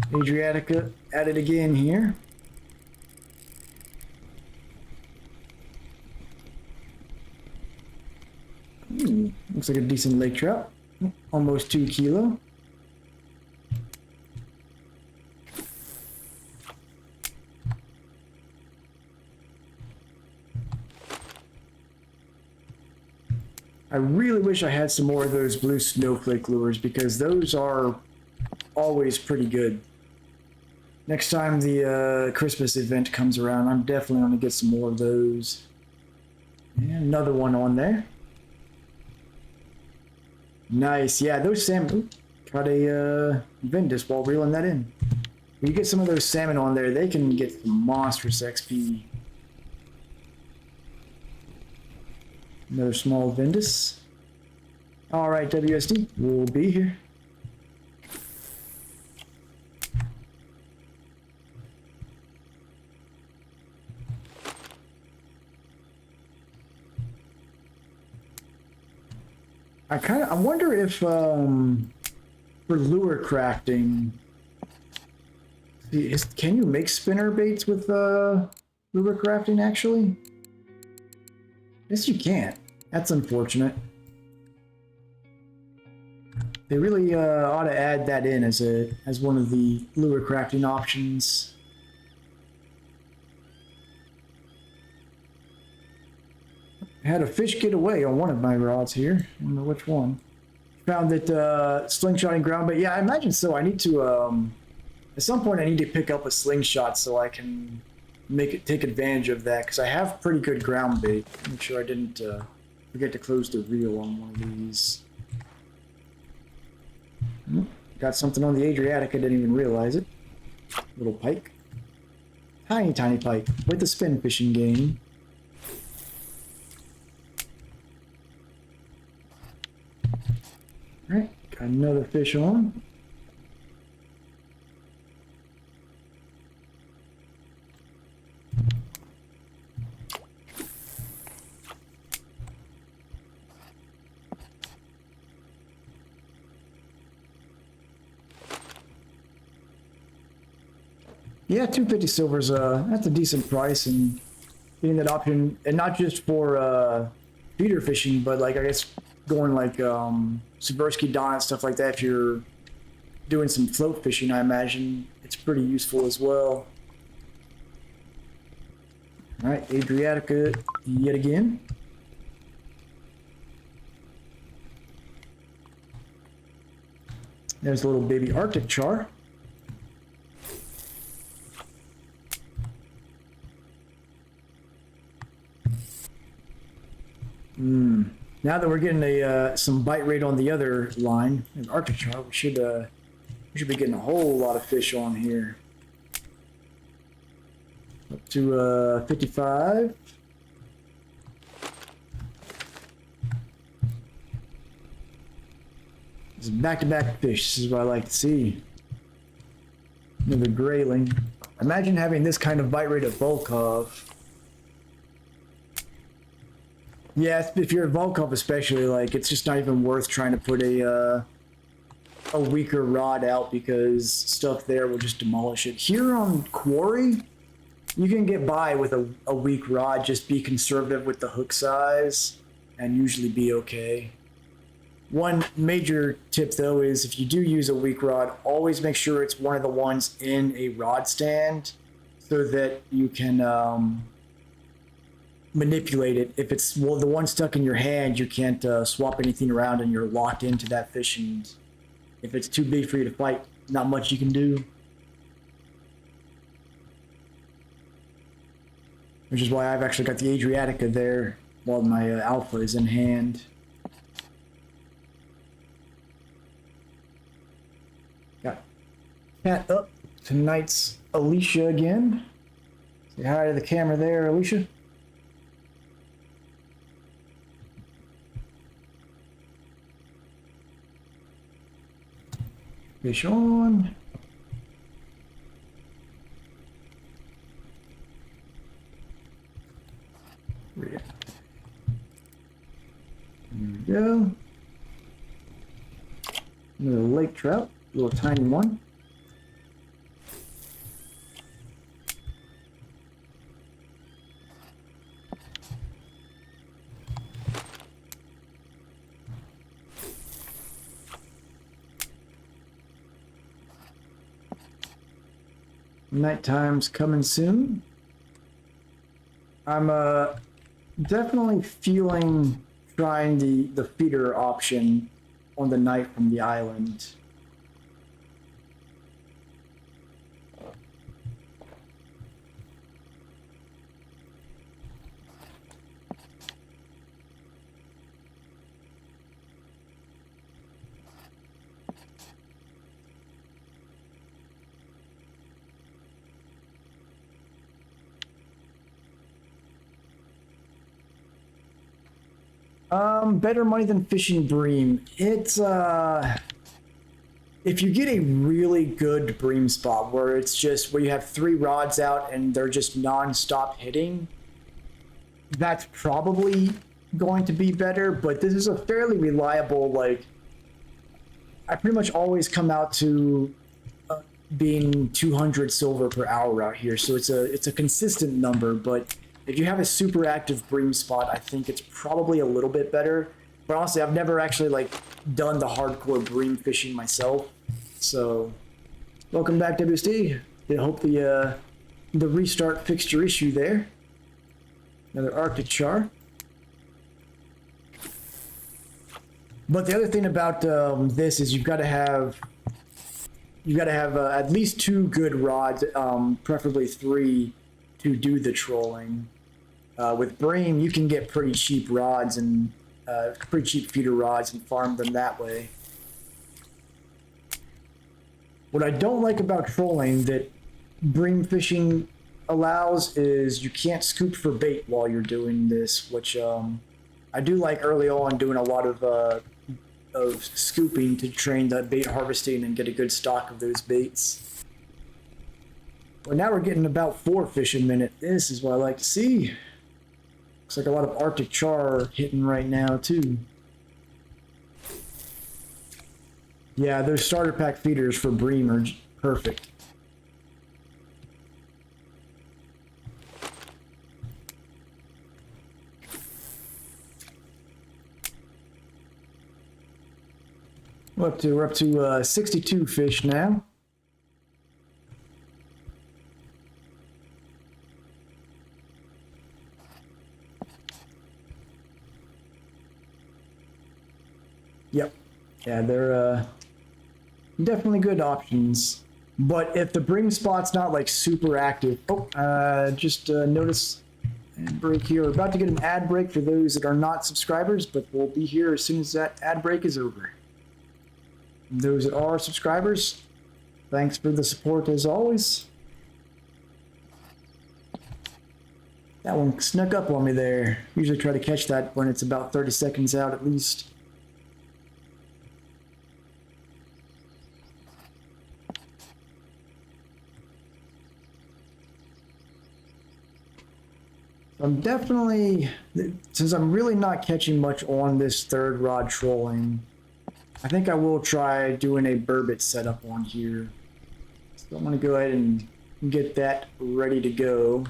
S1: Adriatica at it again here. Looks like a decent lake trout. Almost 2 kilo. I really wish I had some more of those blue snowflake lures because those are always pretty good. Next time the Christmas event comes around, I'm definitely going to get some more of those. And another one on there. Nice. Yeah, those salmon. Caught a Ventus while reeling that in. When you get some of those salmon on there, they can get some monstrous XP. Another small Ventus. All right, WSD, we'll be here. I wonder if for lure crafting, can you make spinner baits with lure crafting actually? Yes, you can't. That's unfortunate. They really ought to add that in as one of the lure crafting options. I had a fish get away on one of my rods here. I don't know which one. Found that slingshotting ground, but yeah, I imagine so. I need to at some point I need to pick up a slingshot so I can take advantage of that because I have pretty good ground bait. Make sure I didn't forget to close the reel on one of these. Got something on the Adriatic. I didn't even realize it. Little pike. Tiny, tiny pike with the spin fishing game. All right, got another fish on. Yeah, 250 silver's that's a decent price, and getting that option, and not just for feeder fishing, but like I guess going like Swiderski Don and stuff like that. If you're doing some float fishing, I imagine it's pretty useful as well. All right, Adriatica yet again. There's a little baby Arctic char. Now that we're getting some bite rate on the other line, an Arctic char, we should be getting a whole lot of fish on here. Up to 55. This is back-to-back fish. This is what I like to see. Another grayling. Imagine having this kind of bite rate at Volkov. Yeah, if you're at Volkov especially, like, it's just not even worth trying to put a a weaker rod out because stuff there will just demolish it. Here on Kuori, you can get by with a weak rod. Just be conservative with the hook size and usually be okay. One major tip though is if you do use a weak rod, always make sure it's one of the ones in a rod stand so that you can manipulate it. If it's the one stuck in your hand, you can't swap anything around and you're locked into that fish, and if it's too big for you to fight, not much you can do. Which is why I've actually got the Adriatica there while my Alpha is in hand. Got cat up. Tonight's Alicia again. Say hi to the camera there, Alicia. Fish on. There we go. Another lake trout, little tiny one. Nighttime's coming soon. I'm definitely feeling trying the feeder option on the night from the island. Better money than fishing bream. It's if you get a really good bream spot where it's just where you have 3 rods out and they're just non-stop hitting, that's probably going to be better. But this is a fairly reliable, like, I pretty much always come out to being 200 silver per hour out here, so it's a consistent number. But if you have a super active bream spot, I think it's probably a little bit better. But honestly, I've never actually like done the hardcore bream fishing myself. So, welcome back, WSD. I hope the restart fixed your issue there. Another Arctic char. But the other thing about this is you've got to have at least 2 good rods, preferably 3, to do the trolling. With bream, you can get pretty cheap rods and pretty cheap feeder rods and farm them that way. What I don't like about trolling that bream fishing allows is you can't scoop for bait while you're doing this, which I do like early on, doing a lot of scooping to train the bait harvesting and get a good stock of those baits. Well, now we're getting about 4 fish a minute. This is what I like to see. Looks like a lot of Arctic char hitting right now too. Yeah, those starter pack feeders for bream are perfect. We're up to 62 fish now. Yep. Yeah, they're definitely good options. But if the bream spot's not like super active, just notice ad break here. We're about to get an ad break for those that are not subscribers, but we'll be here as soon as that ad break is over. Those that are subscribers, thanks for the support as always. That one snuck up on me there. Usually try to catch that when it's about 30 seconds out at least. I'm definitely, since I'm really not catching much on this 3rd rod trolling, I think I will try doing a burbot setup on here. So I'm gonna go ahead and get that ready to go.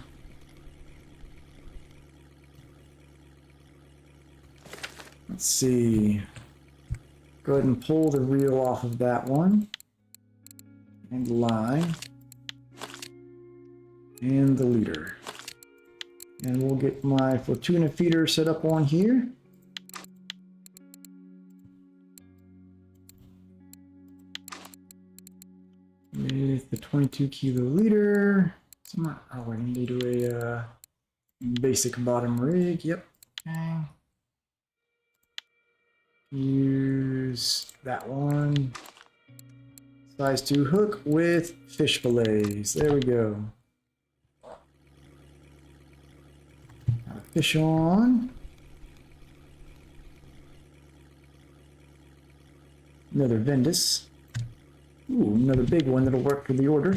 S1: Let's see. Go ahead and pull the reel off of that one. And line. And the leader. And we'll get my Fortuna feeder set up on here. With the 22 kilo leader. Oh, I need to do a basic bottom rig. Yep. Okay. Use that one. Size 2 hook with fish fillets. There we go. Got a fish on. Another Vendus. Ooh, another big one that'll work for the order.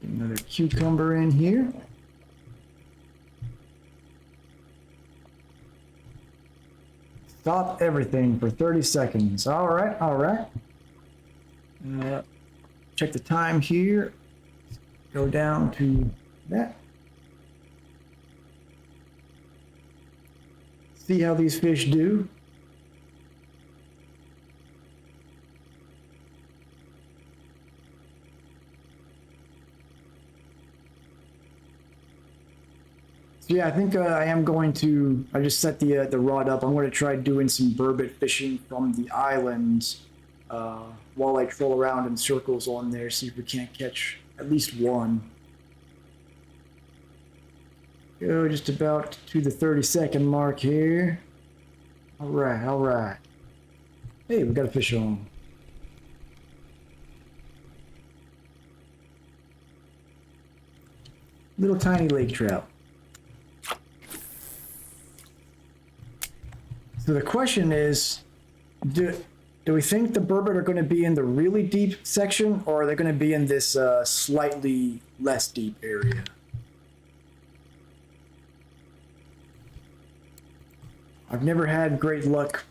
S1: Get another cucumber in here. Stop everything for 30 seconds. All right, all right. Check the time here. Go down to that. See how these fish do. So yeah, I think I am going to. I just set the rod up. I'm going to try doing some burbot fishing from the islands while I troll around in circles on there. See if we can't catch at least one. Go just about to the 30-second mark here. All right, all right. Hey, we got a fish on. Little tiny lake trout. So the question is, do we think the burbot are going to be in the really deep section, or are they going to be in this slightly less deep area? I've never had great luck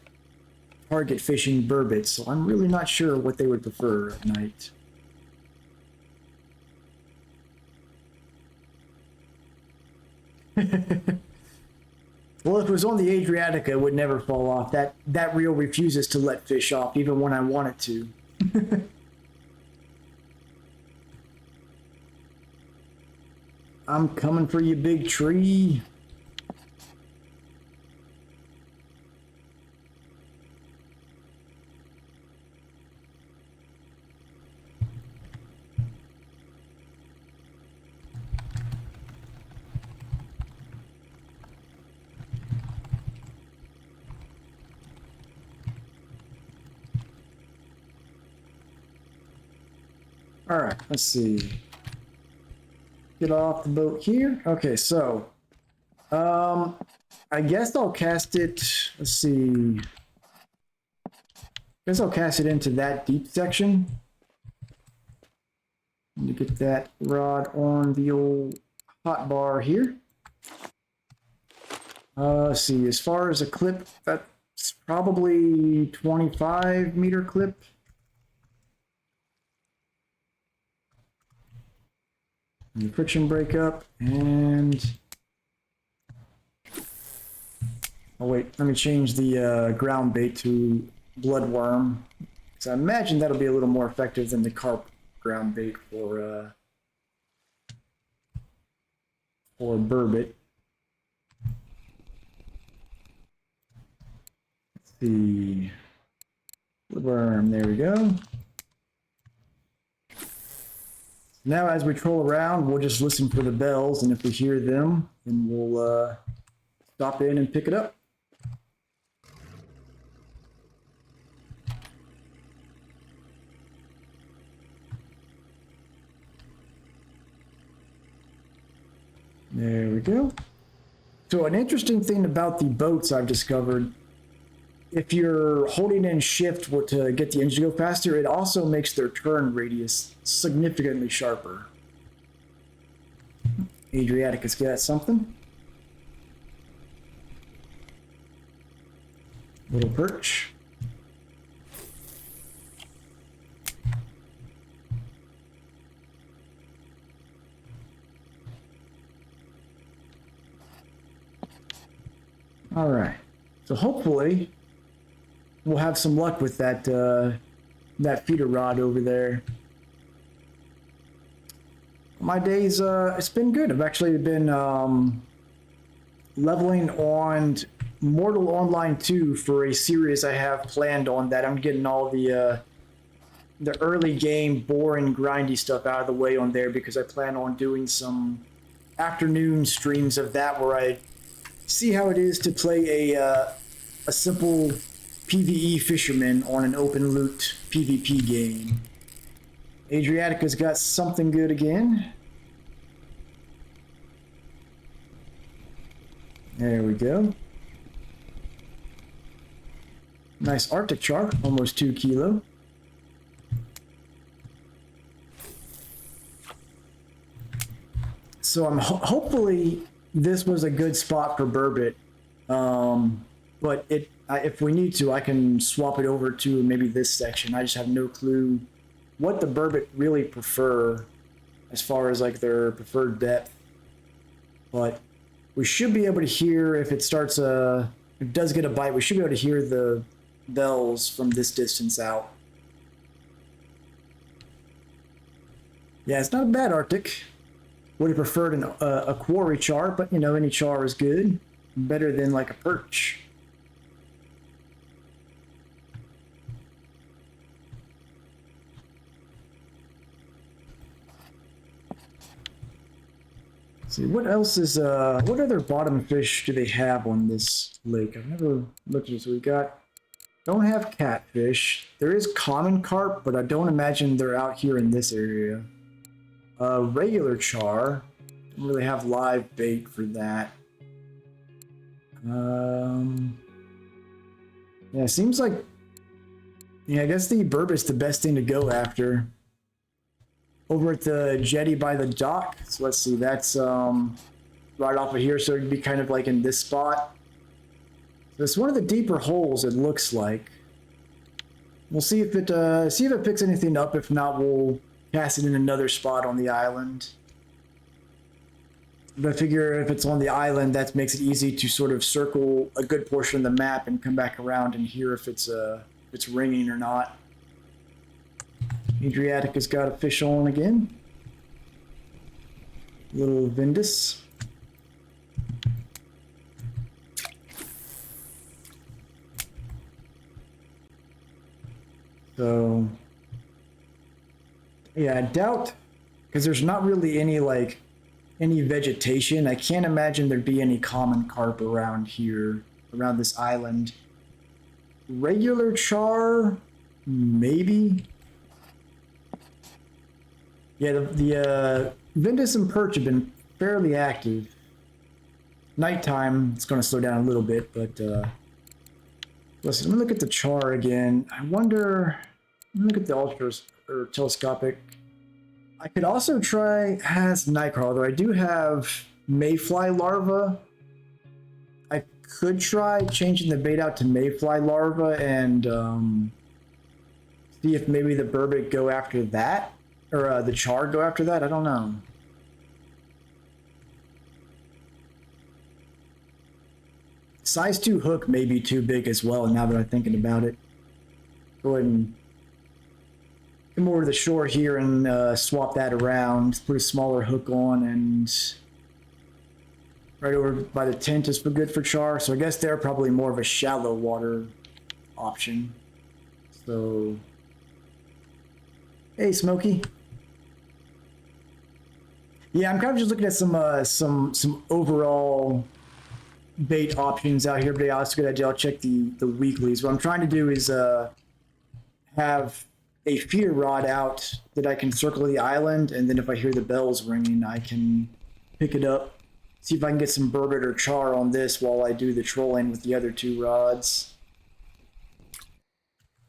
S1: target fishing burbot, so I'm really not sure what they would prefer at night. Well, if it was on the Adriatica, it would never fall off. That reel refuses to let fish off, even when I want it to. I'm coming for you, big tree. All right, let's see. Get off the boat here. Okay, so I guess I'll cast it. Let's see. I guess I'll cast it into that deep section. Need to get that rod on the old hot bar here. Let's see. As far as a clip, that's probably 25-meter clip. The friction break up, and oh wait, let me change the ground bait to bloodworm, because I imagine that'll be a little more effective than the carp ground bait for burbot. Let's see, bloodworm. There we go. Now, as we troll around, we'll just listen for the bells, and if we hear them, then we'll stop in and pick it up. There we go. So an interesting thing about the boats I've discovered if you're holding in shift to get the engine to go faster, it also makes their turn radius significantly sharper. Adriaticus got something. Little perch. All right. So hopefully we'll have some luck with that that feeder rod over there. My days, it's been good. I've actually been leveling on Mortal Online 2 for a series I have planned on that. I'm getting all the early game boring grindy stuff out of the way on there because I plan on doing some afternoon streams of that where I see how it is to play a simple PvE fisherman on an open loot PvP game. Adriatica's got something good again. There we go. Nice Arctic char, almost 2 kilo. So I'm hopefully this was a good spot for burbot, but if we need to, I can swap it over to maybe this section. I just have no clue what the burbot really prefer as far as like their preferred depth, but we should be able to hear if it starts if it does get a bite, we should be able to hear the bells from this distance out. Yeah, it's not a bad Arctic. Would have preferred a Kuori char, but you know, any char is good. Better than like a perch. Let's see, what else is, what other bottom fish do they have on this lake? I've never looked at it. So we don't have catfish. There is common carp, but I don't imagine they're out here in this area. Regular char. Don't really have live bait for that. Yeah, seems like, yeah, I guess the burbot's the best thing to go after. Over at the jetty by the dock. So let's see, that's right off of here, so it'd be kind of like in this spot. So it's one of the deeper holes, it looks like. We'll see if it picks anything up. If not, we'll cast it in another spot on the island. But I figure if it's on the island, that makes it easy to sort of circle a good portion of the map and come back around and hear if it's ringing or not. Adriatica's got a fish on again. Little Vindus. So, yeah, I doubt, because there's not really any vegetation. I can't imagine there'd be any common carp around here, around this island. Regular char, maybe. Yeah, the Vindus and perch have been fairly active. Nighttime, it's going to slow down a little bit, but listen, let me look at the char again. I wonder, let me look at the ultras or telescopic. I could also try has Nightcrawler, though I do have mayfly larva. I could try changing the bait out to mayfly larva and see if maybe the burbot go after that, or the char go after that. I don't know. Size 2 hook may be too big as well, now that I'm thinking about it. Go ahead and come over to the shore here and swap that around. Put a smaller hook on, and right over by the tent is good for char. So I guess they're probably more of a shallow water option. So, hey, Smokey. Yeah, I'm kind of just looking at some overall bait options out here, but yeah, that's a good idea. I'll check the weeklies. What I'm trying to do is have a feeder rod out that I can circle the island, and then if I hear the bells ringing, I can pick it up, see if I can get some burbot or char on this while I do the trolling with the other 2 rods.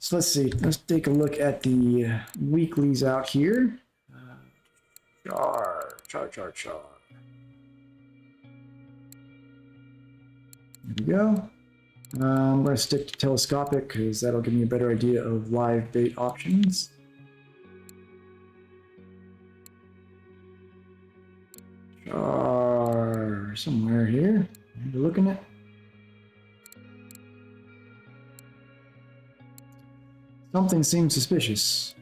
S1: So let's see. Let's take a look at the weeklies out here. Char. There we go. I'm going to stick to telescopic because that'll give me a better idea of live bait options. Char somewhere here. You're looking at. Something seems suspicious.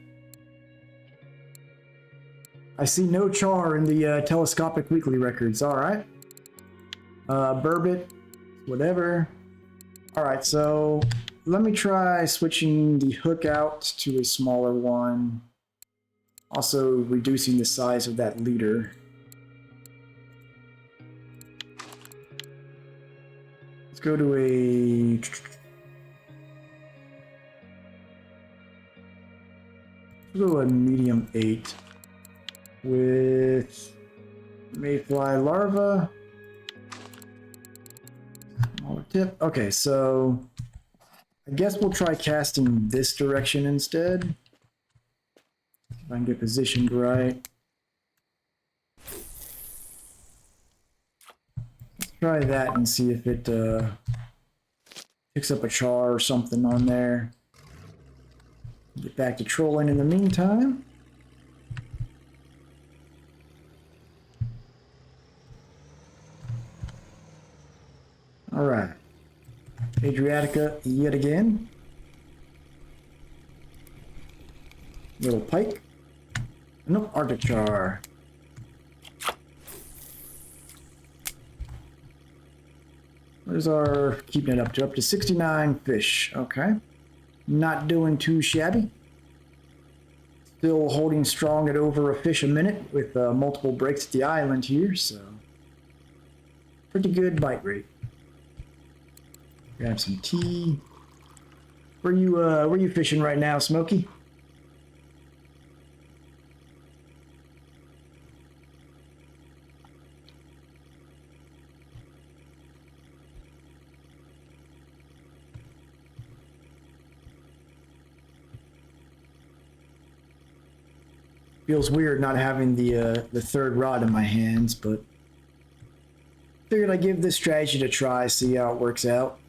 S1: I see no char in the telescopic weekly records. All right. Burbot, whatever. All right, so let me try switching the hook out to a smaller one. Also reducing the size of that leader. Let's go to a... Let's go to a medium 8 with mayfly larva. Smaller tip. Okay, so I guess we'll try casting this direction instead. If I can get positioned right. Let's try that and see if it picks up a char or something on there. Get back to trolling in the meantime. All right. Adriatica yet again. Little pike. Nope, Arctic char. Where's our keeping it up to? Up to 69 fish. Okay. Not doing too shabby. Still holding strong at over a fish a minute with multiple breaks at the island here, so pretty good bite rate. Grab some tea. Where you fishing right now, Smokey? Feels weird not having the third rod in my hands, but figured I'd give this strategy a try, see how it works out.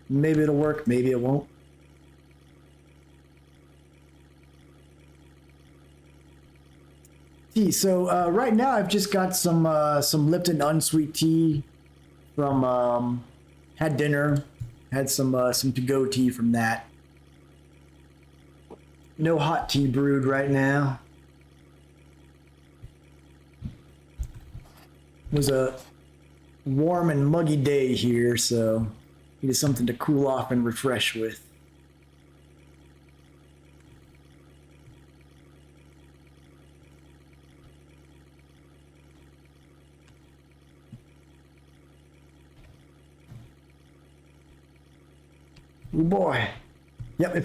S1: Maybe it'll work, maybe it won't. Tea. So right now I've just got some Lipton unsweet tea from had dinner, had some to-go tea from that. No hot tea brewed right now. It was a warm and muggy day here, so needed something to cool off and refresh with. Oh boy. Yep,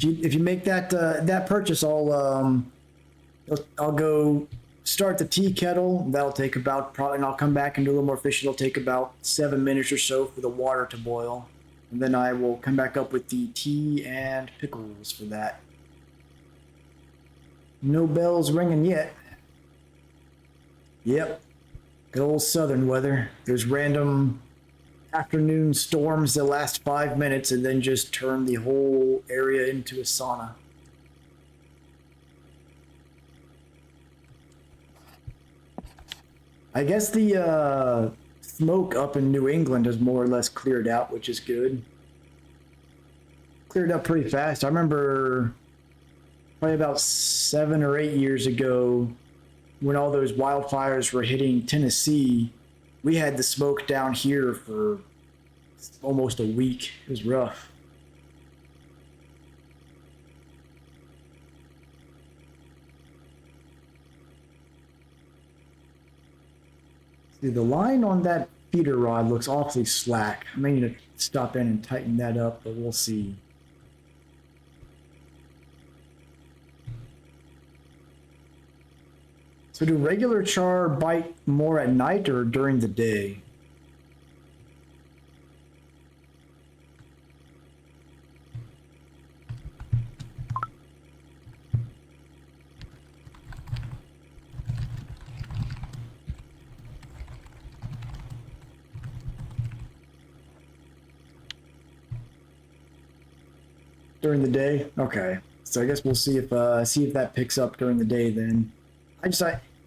S1: if you make that purchase, I'll go start the tea kettle. That'll take about and I'll come back and do a little more fishing. It'll take about 7 minutes or so for the water to boil, and then I will come back up with the tea and pickles for that. No bells ringing yet. Yep, good old southern weather. There's random afternoon storms that last 5 minutes and then just turn the whole area into a sauna. I guess the smoke up in New England has more or less cleared out, which is good. Cleared up pretty fast. I remember probably about 7 or 8 years ago when all those wildfires were hitting Tennessee. We had the smoke down here for almost a week. It was rough. See, the line on that feeder rod looks awfully slack. I may need to stop in and tighten that up, but we'll see. So do regular char bite more at night or during the day? During the day? Okay. So I guess we'll see if that picks up during the day then.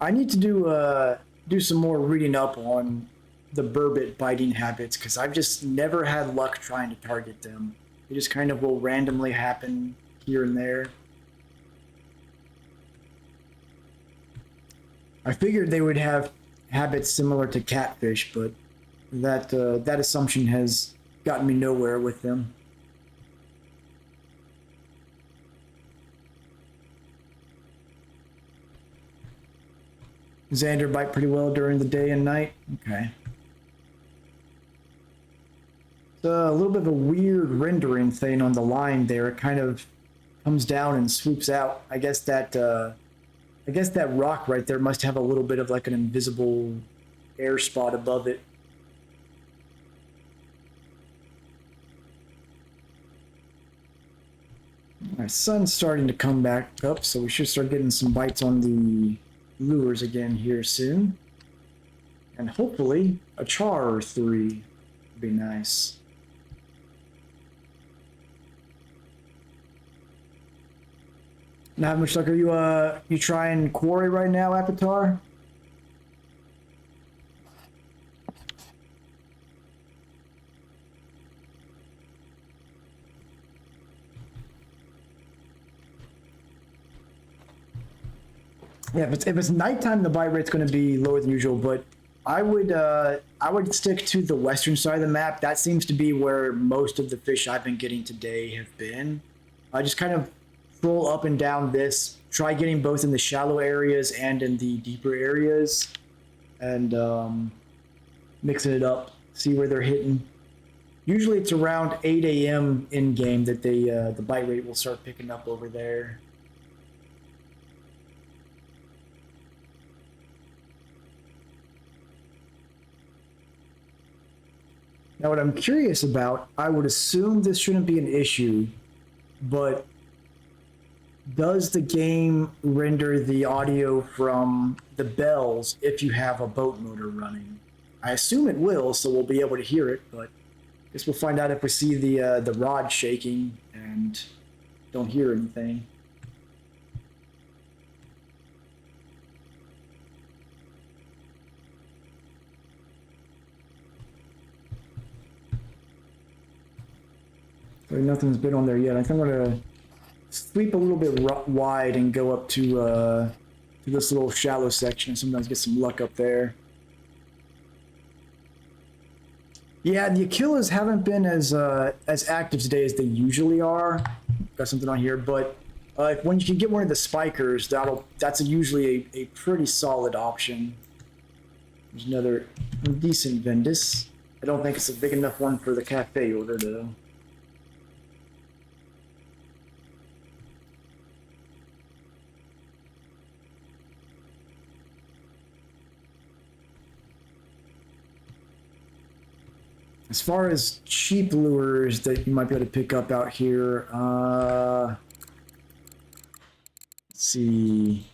S1: I need to do some more reading up on the burbot biting habits because I've just never had luck trying to target them. They just kind of will randomly happen here and there. I figured they would have habits similar to catfish, but that assumption has gotten me nowhere with them. Xander bite pretty well during the day and night. Okay. It's a little bit of a weird rendering thing on the line there. It kind of comes down and swoops out. I guess that rock right there must have a little bit of like an invisible air spot above it. My sun's starting to come back up, so we should start getting some bites on the lures again here soon. And hopefully a char or three would be nice. Now, how much luck are you trying Kuori right now, Avatar? Yeah, if it's nighttime, the bite rate's going to be lower than usual. But I would stick to the western side of the map. That seems to be where most of the fish I've been getting today have been. I just kind of roll up and down this. Try getting both in the shallow areas and in the deeper areas, and mixing it up. See where they're hitting. Usually it's around 8 a.m. in game that the bite rate will start picking up over there. Now, what I'm curious about, I would assume this shouldn't be an issue, but does the game render the audio from the bells if you have a boat motor running? I assume it will, so we'll be able to hear it, but I guess we'll find out if we see the rod shaking and don't hear anything. Nothing's been on there yet. I think I'm gonna sweep a little bit wide and go up to this little shallow section and sometimes get some luck up there. Yeah, the Achilles haven't been as active today as they usually are. Got something on here, but when you can get one of the spikers, that's usually a pretty solid option. There's another decent Vendus. I don't think it's a big enough one for the cafe order though. As far as cheap lures that you might be able to pick up out here, let's see.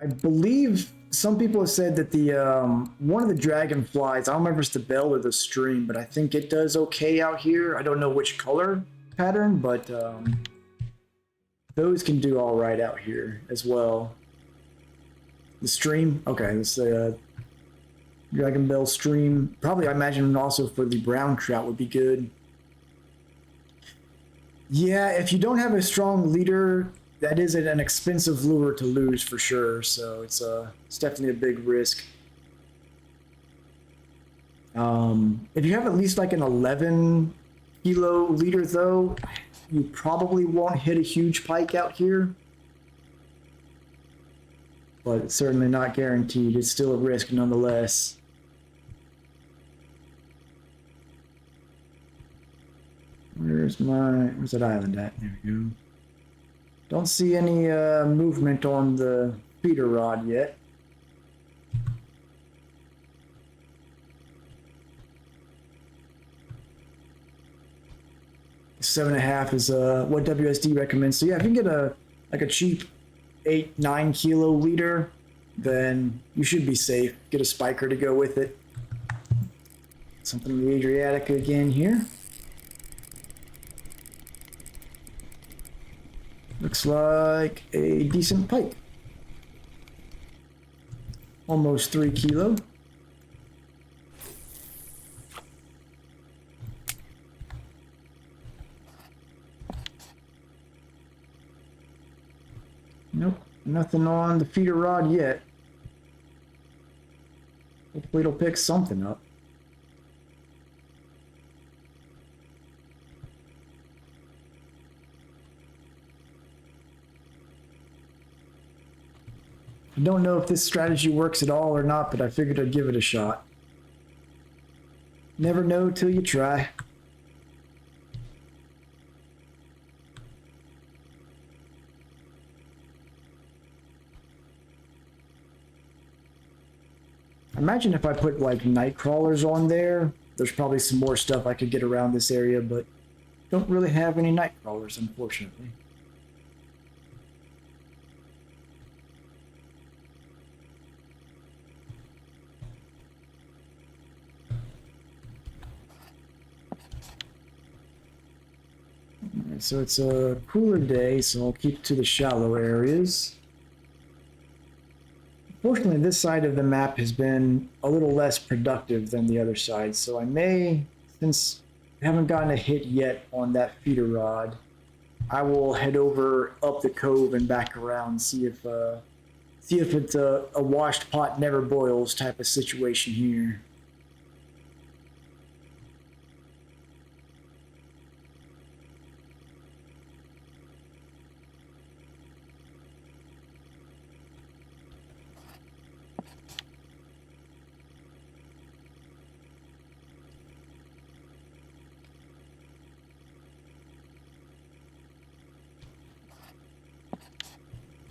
S1: I believe some people have said that the one of the dragonflies, I don't remember if it's the bell or the stream, but I think it does okay out here. I don't know which color pattern, but those can do all right out here as well. The stream, okay, this Dragon Bell stream. Probably, I imagine, also for the brown trout would be good. Yeah, if you don't have a strong leader, that is an expensive lure to lose for sure. So it's definitely a big risk. If you have at least like an 11 kilo leader though, you probably won't hit a huge pike out here. But it's certainly not guaranteed. It's still a risk nonetheless. Where's that island at? There we go. Don't see any movement on the feeder rod yet. Seven and a half is what WSD recommends. So yeah, if you can get a cheap 8-9 kilo leader, then you should be safe. Get a spiker to go with it. Something in the Adriatic again here. Looks like a decent pike. Almost 3 kilo. Nope, nothing on the feeder rod yet. Hopefully it'll pick something up. I don't know if this strategy works at all or not, but I figured I'd give it a shot. Never know till you try. Imagine if I put like night crawlers on there. There's probably some more stuff I could get around this area, but don't really have any night crawlers, unfortunately. Alright, so it's a cooler day, so I'll keep to the shallow areas. Fortunately, this side of the map has been a little less productive than the other side, so I may, since I haven't gotten a hit yet on that feeder rod, I will head over up the cove and back around, see if it's a washed pot never boils type of situation here.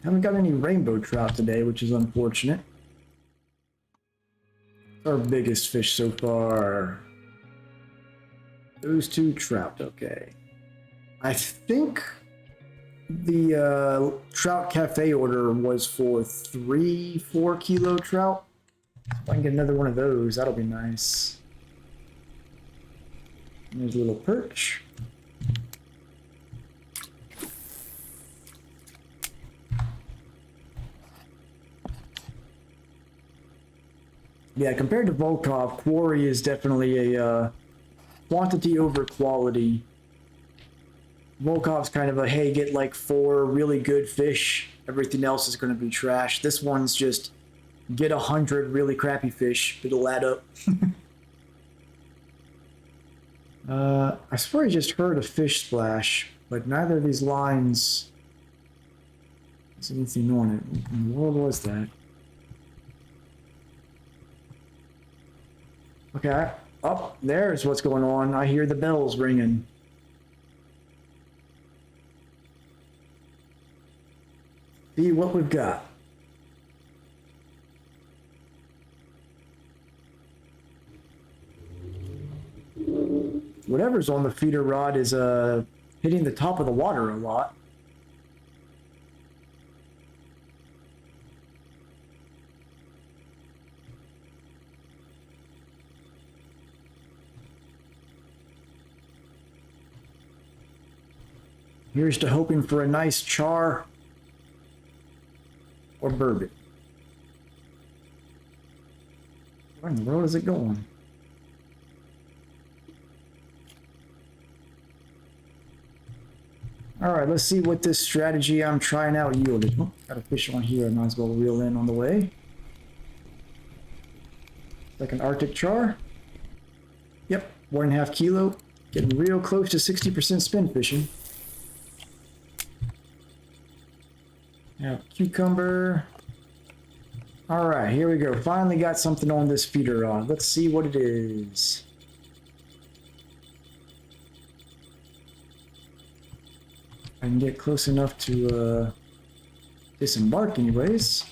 S1: Haven't got any rainbow trout today, which is unfortunate. Our biggest fish so far. Those 2 trout, okay. I think the trout cafe order was for 3-4 kilo trout. If I can get another one of those, that'll be nice. And there's a little perch. Yeah, compared to Volkov, Kuori is definitely a quantity over quality. Volkov's kind of a, hey, get like 4 really good fish, everything else is going to be trash. This one's just, get 100 really crappy fish, it'll add up. I swear I just heard a fish splash, but neither of these lines has anything on it. What in the world was that? Okay, up there's what's going on. I hear the bells ringing. See what we've got. Whatever's on the feeder rod is hitting the top of the water a lot. Here's to hoping for a nice char or burbot. Where in the world is it going? Alright, let's see what this strategy I'm trying out yielded. Oh, got a fish on here I might as well reel in on the way. Like an Arctic char. Yep, 1.5 kilo. Getting real close to 60% spin fishing. Yeah, cucumber. Alright, here we go. Finally got something on this feeder rod. Let's see what it is. I can get close enough to disembark anyways.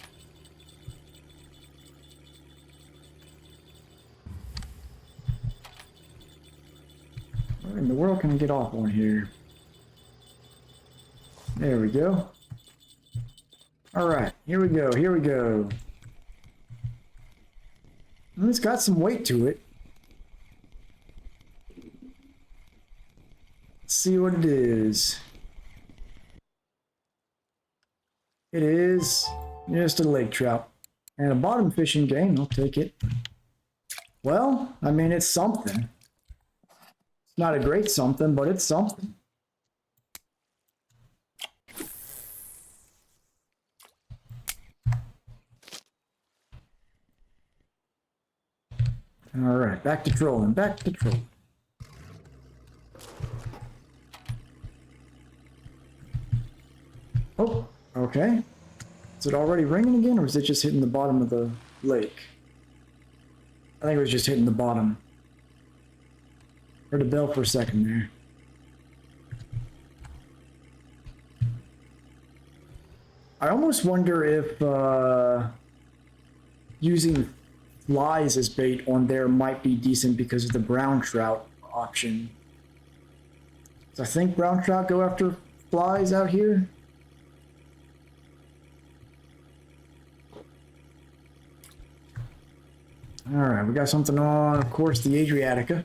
S1: Where in the world can I get off on here? There we go. Alright, here we go, here we go. Well, it's got some weight to it. Let's see what it is. It is just a lake trout. And a bottom fishing game, I'll take it. Well, I mean, it's something. It's not a great something, but it's something. All right, back to trolling, back to trolling. Oh, okay. Is it already ringing again, or is it just hitting the bottom of the lake? I think it was just hitting the bottom. Heard a bell for a second there. I almost wonder if using flies as bait on there might be decent because of the brown trout option. So I think brown trout go after flies out here. All right, we got something on, of course, the Adriatica.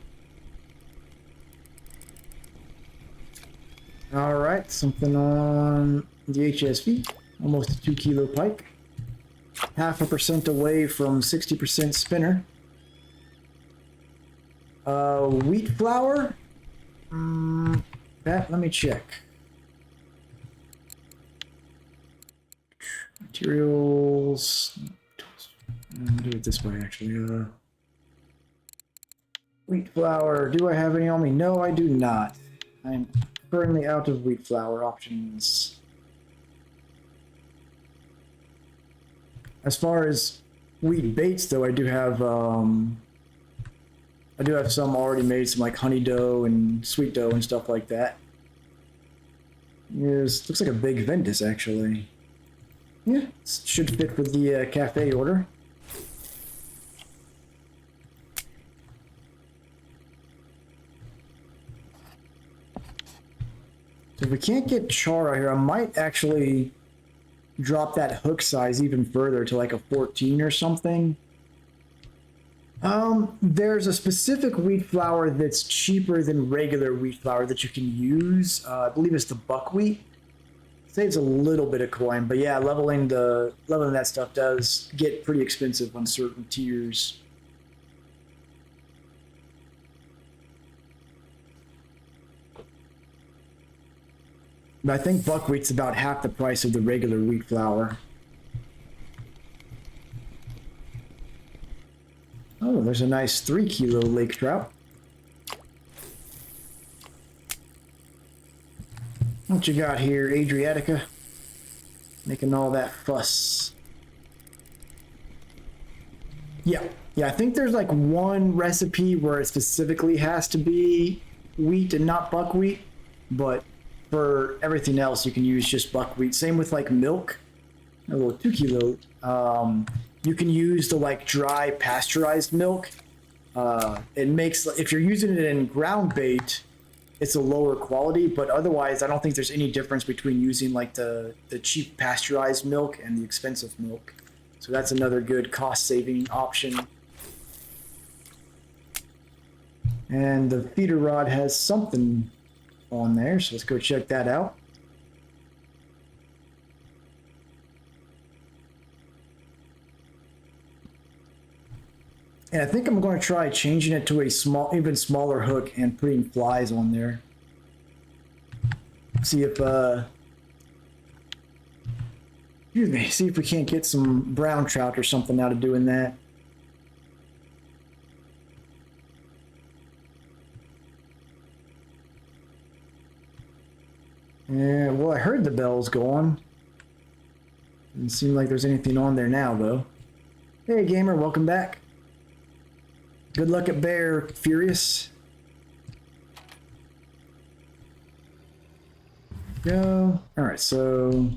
S1: All right, something on the HSV, almost a 2 kilo pike. 0.5% away from 60% spinner. Wheat flour? Let me check. Materials. I'll do it this way, actually. Wheat flour. Do I have any on me? No, I do not. I'm currently out of wheat flour options. As far as wheat baits, though, I do have some already made, some like honey dough and sweet dough and stuff like that. Yes, looks like a big Ventus, actually. Yeah, should fit with the cafe order. So if we can't get char out here, I might actually drop that hook size even further to like a 14 or something. There's a specific wheat flour that's cheaper than regular wheat flour that you can use. I believe it's the buckwheat. Saves a little bit of coin, but yeah, leveling that stuff does get pretty expensive on certain tiers. But I think buckwheat's about half the price of the regular wheat flour. Oh, there's a nice 3 kilo lake trout. What you got here, Adriatica? Making all that fuss. Yeah, I think there's like one recipe where it specifically has to be wheat and not buckwheat, but for everything else, you can use just buckwheat. Same with like milk, a little 2 kilo. You can use the like dry pasteurized milk. It makes, if you're using it in ground bait, it's a lower quality, but otherwise, I don't think there's any difference between using like the cheap pasteurized milk and the expensive milk. So that's another good cost saving option. And the feeder rod has something on there, so let's go check that out. And I think I'm going to try changing it to a even smaller hook and putting flies on there. See if see if we can't get some brown trout or something out of doing that. Yeah, well, I heard the bells going. Doesn't seem like there's anything on there now, though. Hey, gamer, welcome back. Good luck at Bear, Furious. Go. All right, so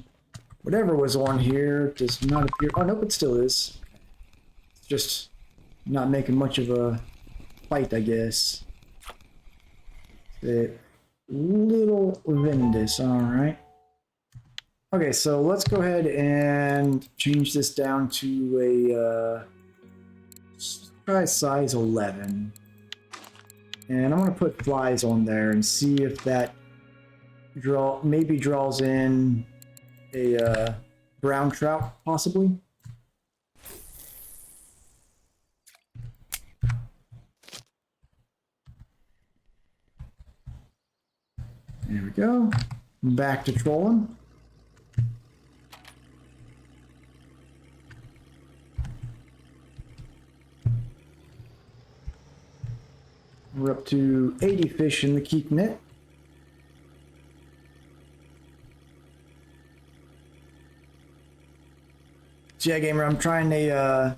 S1: whatever was on here does not appear. Oh, nope, it still is. It's just not making much of a fight, I guess. Little Ventus, all right. Okay, so let's go ahead and change this down to a try size 11. And I'm gonna put flies on there and see if that maybe draws in a brown trout, possibly. There we go. Back to trolling. We're up to 80 fish in the keep net. So yeah, gamer, I'm trying a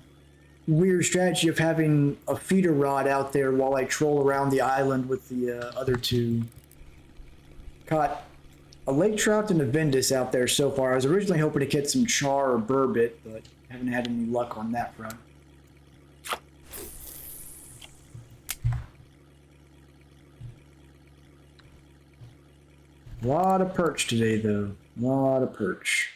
S1: weird strategy of having a feeder rod out there while I troll around the island with the other two. Caught a lake trout and a Ventus out there so far. I was originally hoping to catch some char or burbot, but haven't had any luck on that front. A lot of perch today, though. A lot of perch.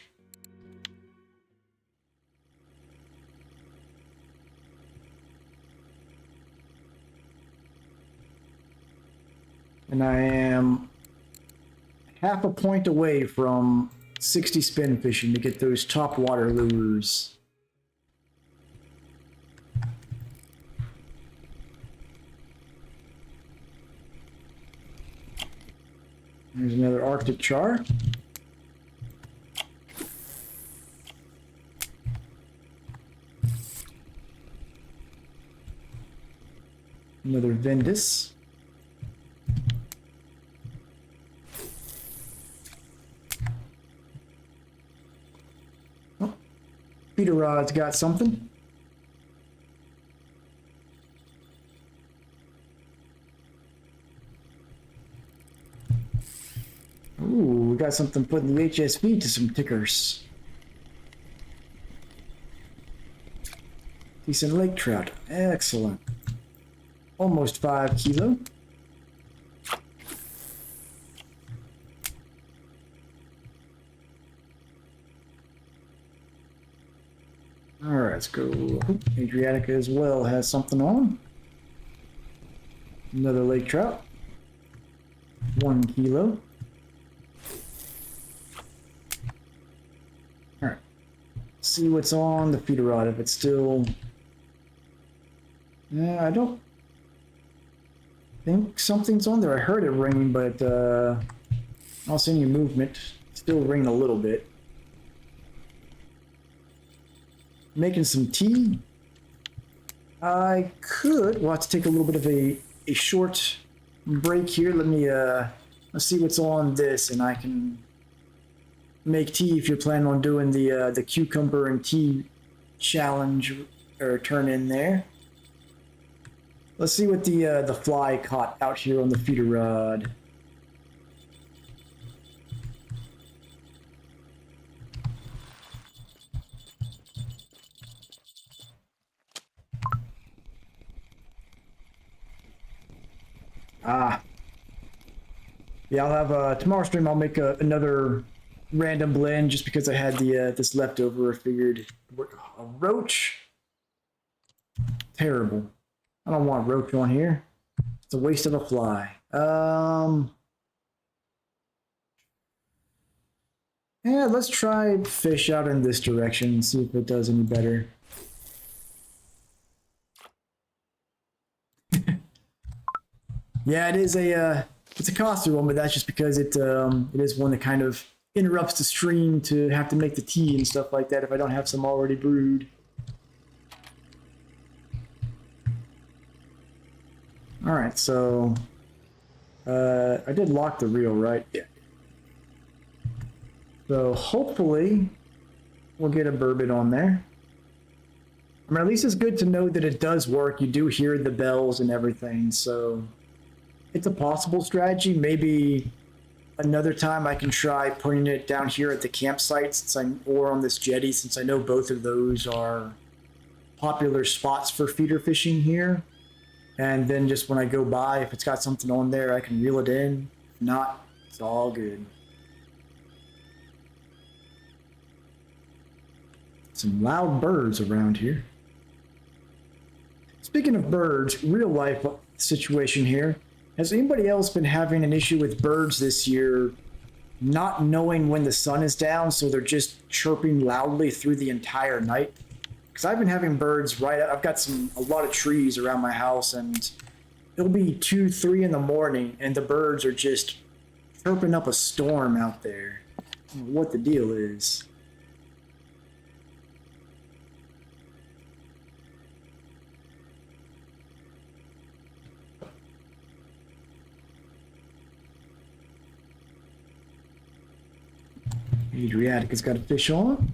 S1: And I am half a point away from 60 spin fishing to get those top water lures. There's another Arctic char. Another Ventus. Oh, feeder rod's got something. Ooh, we got something put in the HSV to some tickers. Decent lake trout. Excellent. Almost 5 kilo. All right, let's go. Adriatica as well has something on. Another lake trout. 1 kilo. All right. See what's on the feeder rod. If it's still, yeah, I don't think something's on there. I heard it ringing, but I don't see any movement. Still ringing a little bit. Making some tea. I could. We'll have to take a little bit of a short break here. Let me let's see what's on this, and I can make tea if you're planning on doing the cucumber and tea challenge or turn in there. Let's see what the fly caught out here on the feeder rod. Ah. Yeah, I'll have tomorrow's stream. I'll make another random blend just because I had the this leftover. I figured a roach. Terrible. I don't want roach on here. It's a waste of a fly. Yeah, let's try fish out in this direction and see if it does any better. Yeah, it is it's a costly one, but that's just because it is one that kind of interrupts the stream to have to make the tea and stuff like that if I don't have some already brewed. All right, so I did lock the reel, right? Yeah. So hopefully we'll get a burbot on there. I mean, at least it's good to know that it does work. You do hear the bells and everything, so it's a possible strategy. Maybe another time I can try putting it down here at the campsite or on this jetty, since I know both of those are popular spots for feeder fishing here. And then just when I go by, if it's got something on there, I can reel it in. If not, it's all good. Some loud birds around here. Speaking of birds, real life situation here. Has anybody else been having an issue with birds this year not knowing when the sun is down, so they're just chirping loudly through the entire night. Because I've been having birds I've got a lot of trees around my house, and it'll be 2, 3 in the morning, and the birds are just chirping up a storm out there. I don't know what the deal is. Adriatica's got a fish on.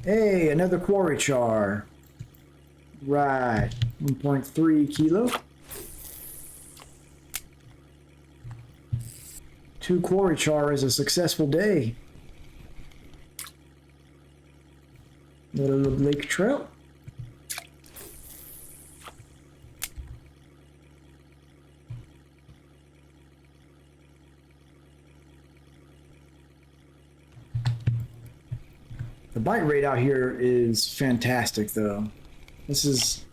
S1: Hey, another Kuori char. Right, 1.3 kilo. 2 Kuori char is a successful day. Little lake trout. The bite rate out here is fantastic, though. This is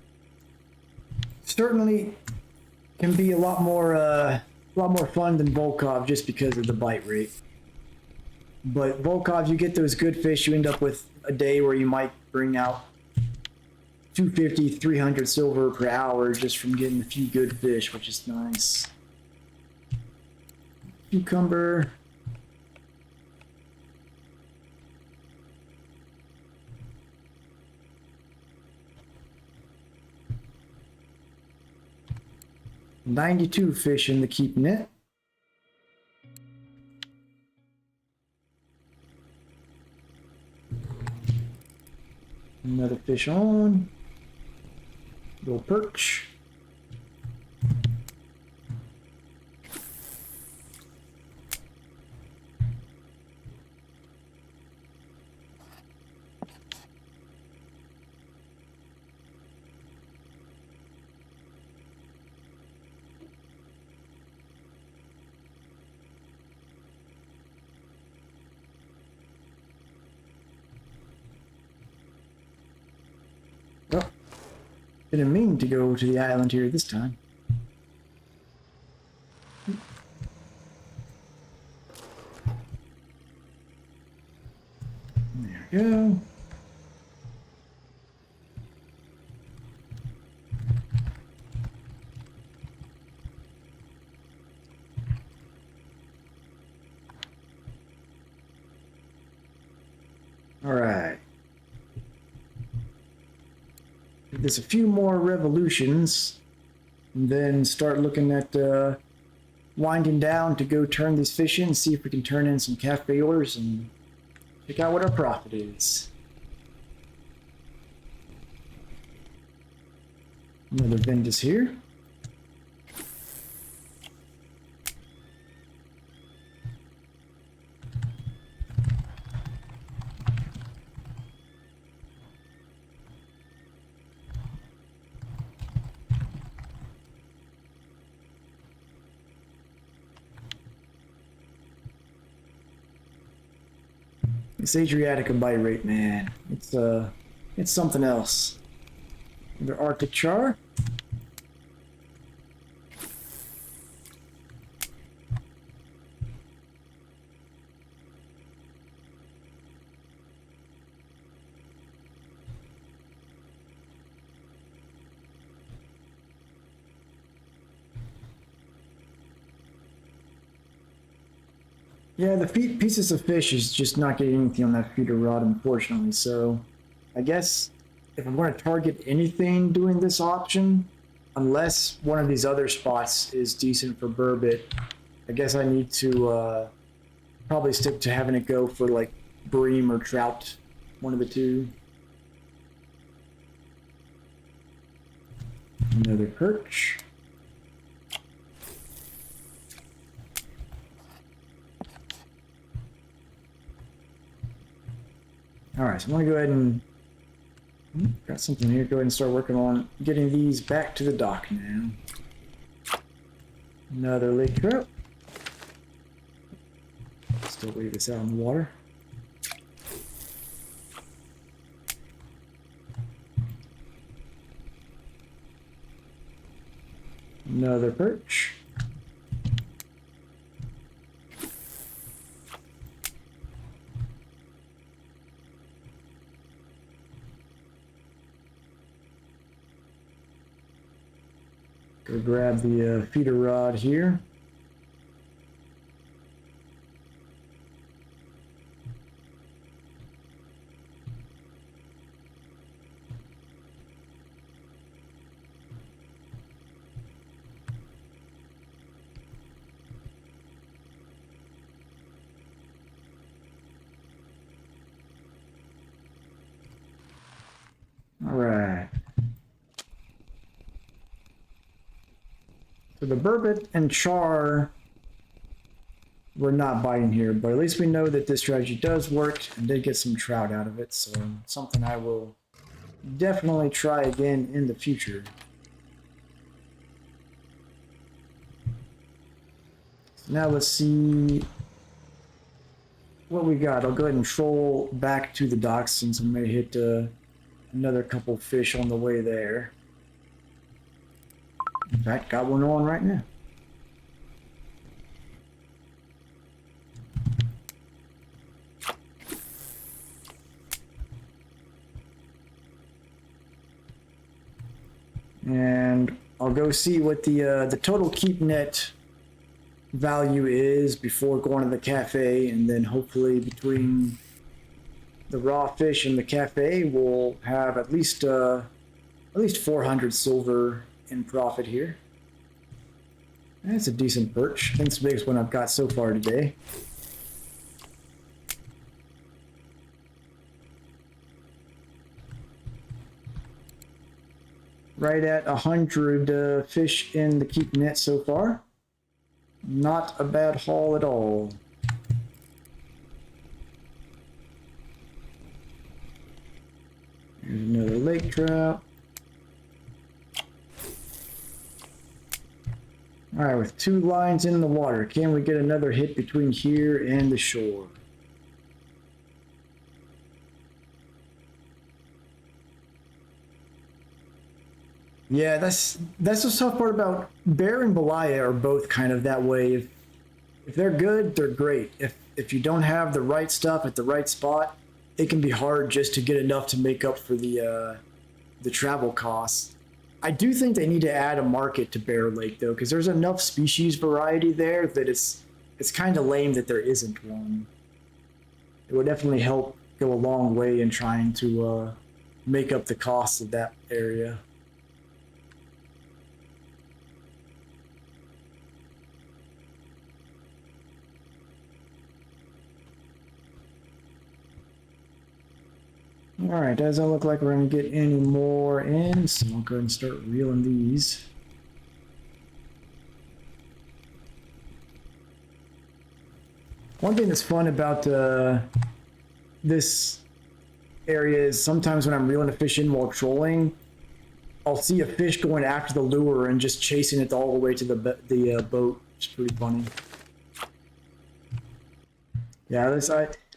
S1: certainly can be a lot more fun than Volkov just because of the bite rate. But Volkov, you get those good fish, you end up with a day where you might bring out 250, 300 silver per hour just from getting a few good fish, which is nice. Cucumber. $92 fish in the keep net. Another fish on. Little perch. Oh, didn't mean to go to the island here this time. There we go. All right. There's a few more revolutions, and then start looking at winding down to go turn these fish in, see if we can turn in some cafe orders and check out what our profit is. Another Ventus here. This Adriatica bite rate, man, it's something else. Another Arctic char. Yeah, the pieces of fish is just not getting anything on that feeder rod, unfortunately. So, I guess if I'm going to target anything doing this option, unless one of these other spots is decent for burbot, I guess I need to probably stick to having it go for like bream or trout, one of the two. Another perch. All right, so I'm gonna go ahead and got something here. Go ahead and start working on getting these back to the dock now. Another lake trout. Still leave this out in the water. Another perch. So grab the feeder rod here. All right. So the burbot and char, we're not biting here, but at least we know that this strategy does work and did get some trout out of it. So something I will definitely try again in the future. So now let's see what we got. I'll go ahead and troll back to the docks since I may hit another couple fish on the way there. In fact, got one on right now. And I'll go see what the total keep net value is before going to the cafe, and then hopefully between the raw fish and the cafe, we'll have at least 400 silver in profit here. That's a decent perch. I think it's the biggest one I've got so far today. Right at 100 fish in the keep net so far. Not a bad haul at all. Here's another lake trout. All right, with 2 lines in the water, can we get another hit between here and the shore? Yeah, that's the tough part about bear and Belaya are both kind of that way. If they're good, they're great. If you don't have the right stuff at the right spot, it can be hard just to get enough to make up for the travel costs. I do think they need to add a market to Bear Lake though, because there's enough species variety there that it's kind of lame that there isn't one. It would definitely help go a long way in trying to make up the costs of that area. All right, doesn't look like we're gonna get any more in, so I'll go ahead and start reeling these. One thing that's fun about this area is sometimes when I'm reeling a fish in while trolling, I'll see a fish going after the lure and just chasing it all the way to the boat. It's pretty funny. Yeah,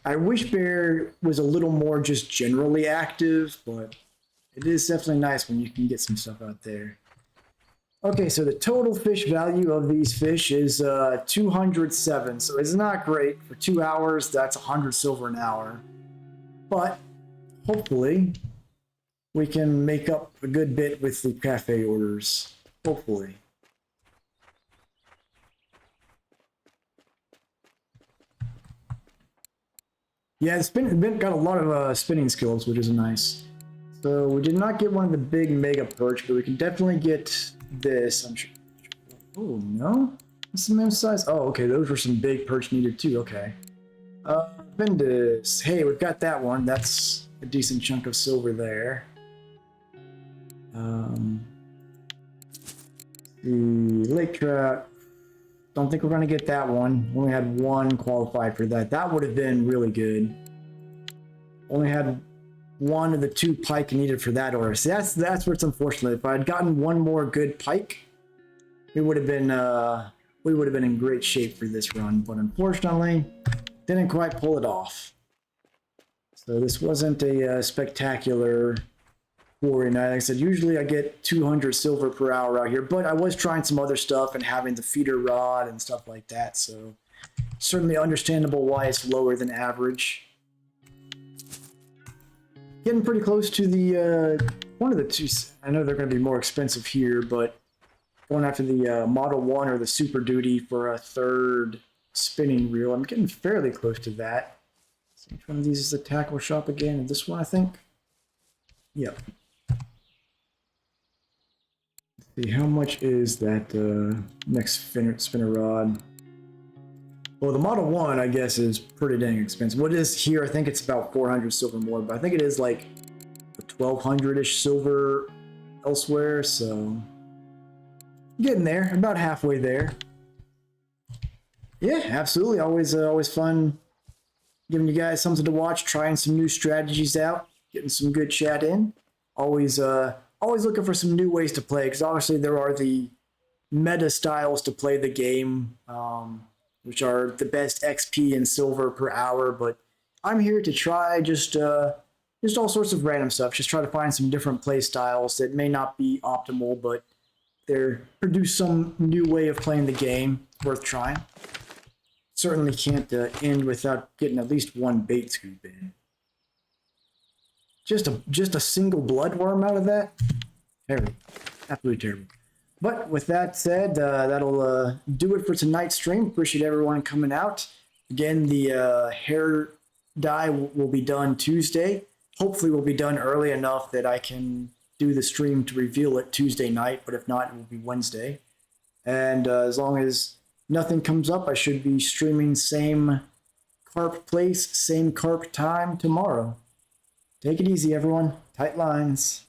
S1: I wish bear was a little more just generally active, but it is definitely nice when you can get some stuff out there. Okay, so the total fish value of these fish is 207, so it's not great. For 2 hours, that's 100 silver an hour. But hopefully, we can make up a good bit with the cafe orders. Hopefully. Yeah, Ben got a lot of spinning skills, which is nice. So we did not get one of the big mega perch, but we can definitely get this. I'm sure. Oh no, what's the minimum size? Oh, okay, those were some big perch needed too. Okay. Bendis. Hey, we've got that one. That's a decent chunk of silver there. The lake trout. Don't think we're going to get that one. Only had one qualified for that. That would have been really good. Only had one of the 2 pike needed for that order. So that's where it's unfortunate. If I had gotten one more good pike, we would have been in great shape for this run. But unfortunately, didn't quite pull it off. So this wasn't a spectacular Kuori night. Like I said, usually I get 200 silver per hour out here, but I was trying some other stuff and having the feeder rod and stuff like that, so certainly understandable why it's lower than average. Getting pretty close to the one of the 2. I know they're going to be more expensive here, but going after the Model 1 or the Super Duty for a third spinning reel. I'm getting fairly close to that. So which one of these is the tackle shop again? This one, I think? Yep. Let's see, how much is that next spinner rod? Well, the Model 1, I guess, is pretty dang expensive. What is here, I think it's about 400 silver more, but I think it is like 1,200-ish silver elsewhere, so getting there, about halfway there. Yeah, absolutely. Always fun giving you guys something to watch, trying some new strategies out, getting some good chat in. Always looking for some new ways to play, because obviously there are the meta styles to play the game, which are the best XP and silver per hour, but I'm here to try just all sorts of random stuff, just try to find some different play styles that may not be optimal, but they produce some new way of playing the game worth trying. Certainly can't end without getting at least one bait scoop in. Just a single bloodworm out of that? Terrible. Absolutely terrible. But with that said, that'll do it for tonight's stream. Appreciate everyone coming out. Again, the hair dye will be done Tuesday. Hopefully we'll be done early enough that I can do the stream to reveal it Tuesday night, but if not, it will be Wednesday. And as long as nothing comes up, I should be streaming same carp place, same carp time tomorrow. Take it easy, everyone. Tight lines.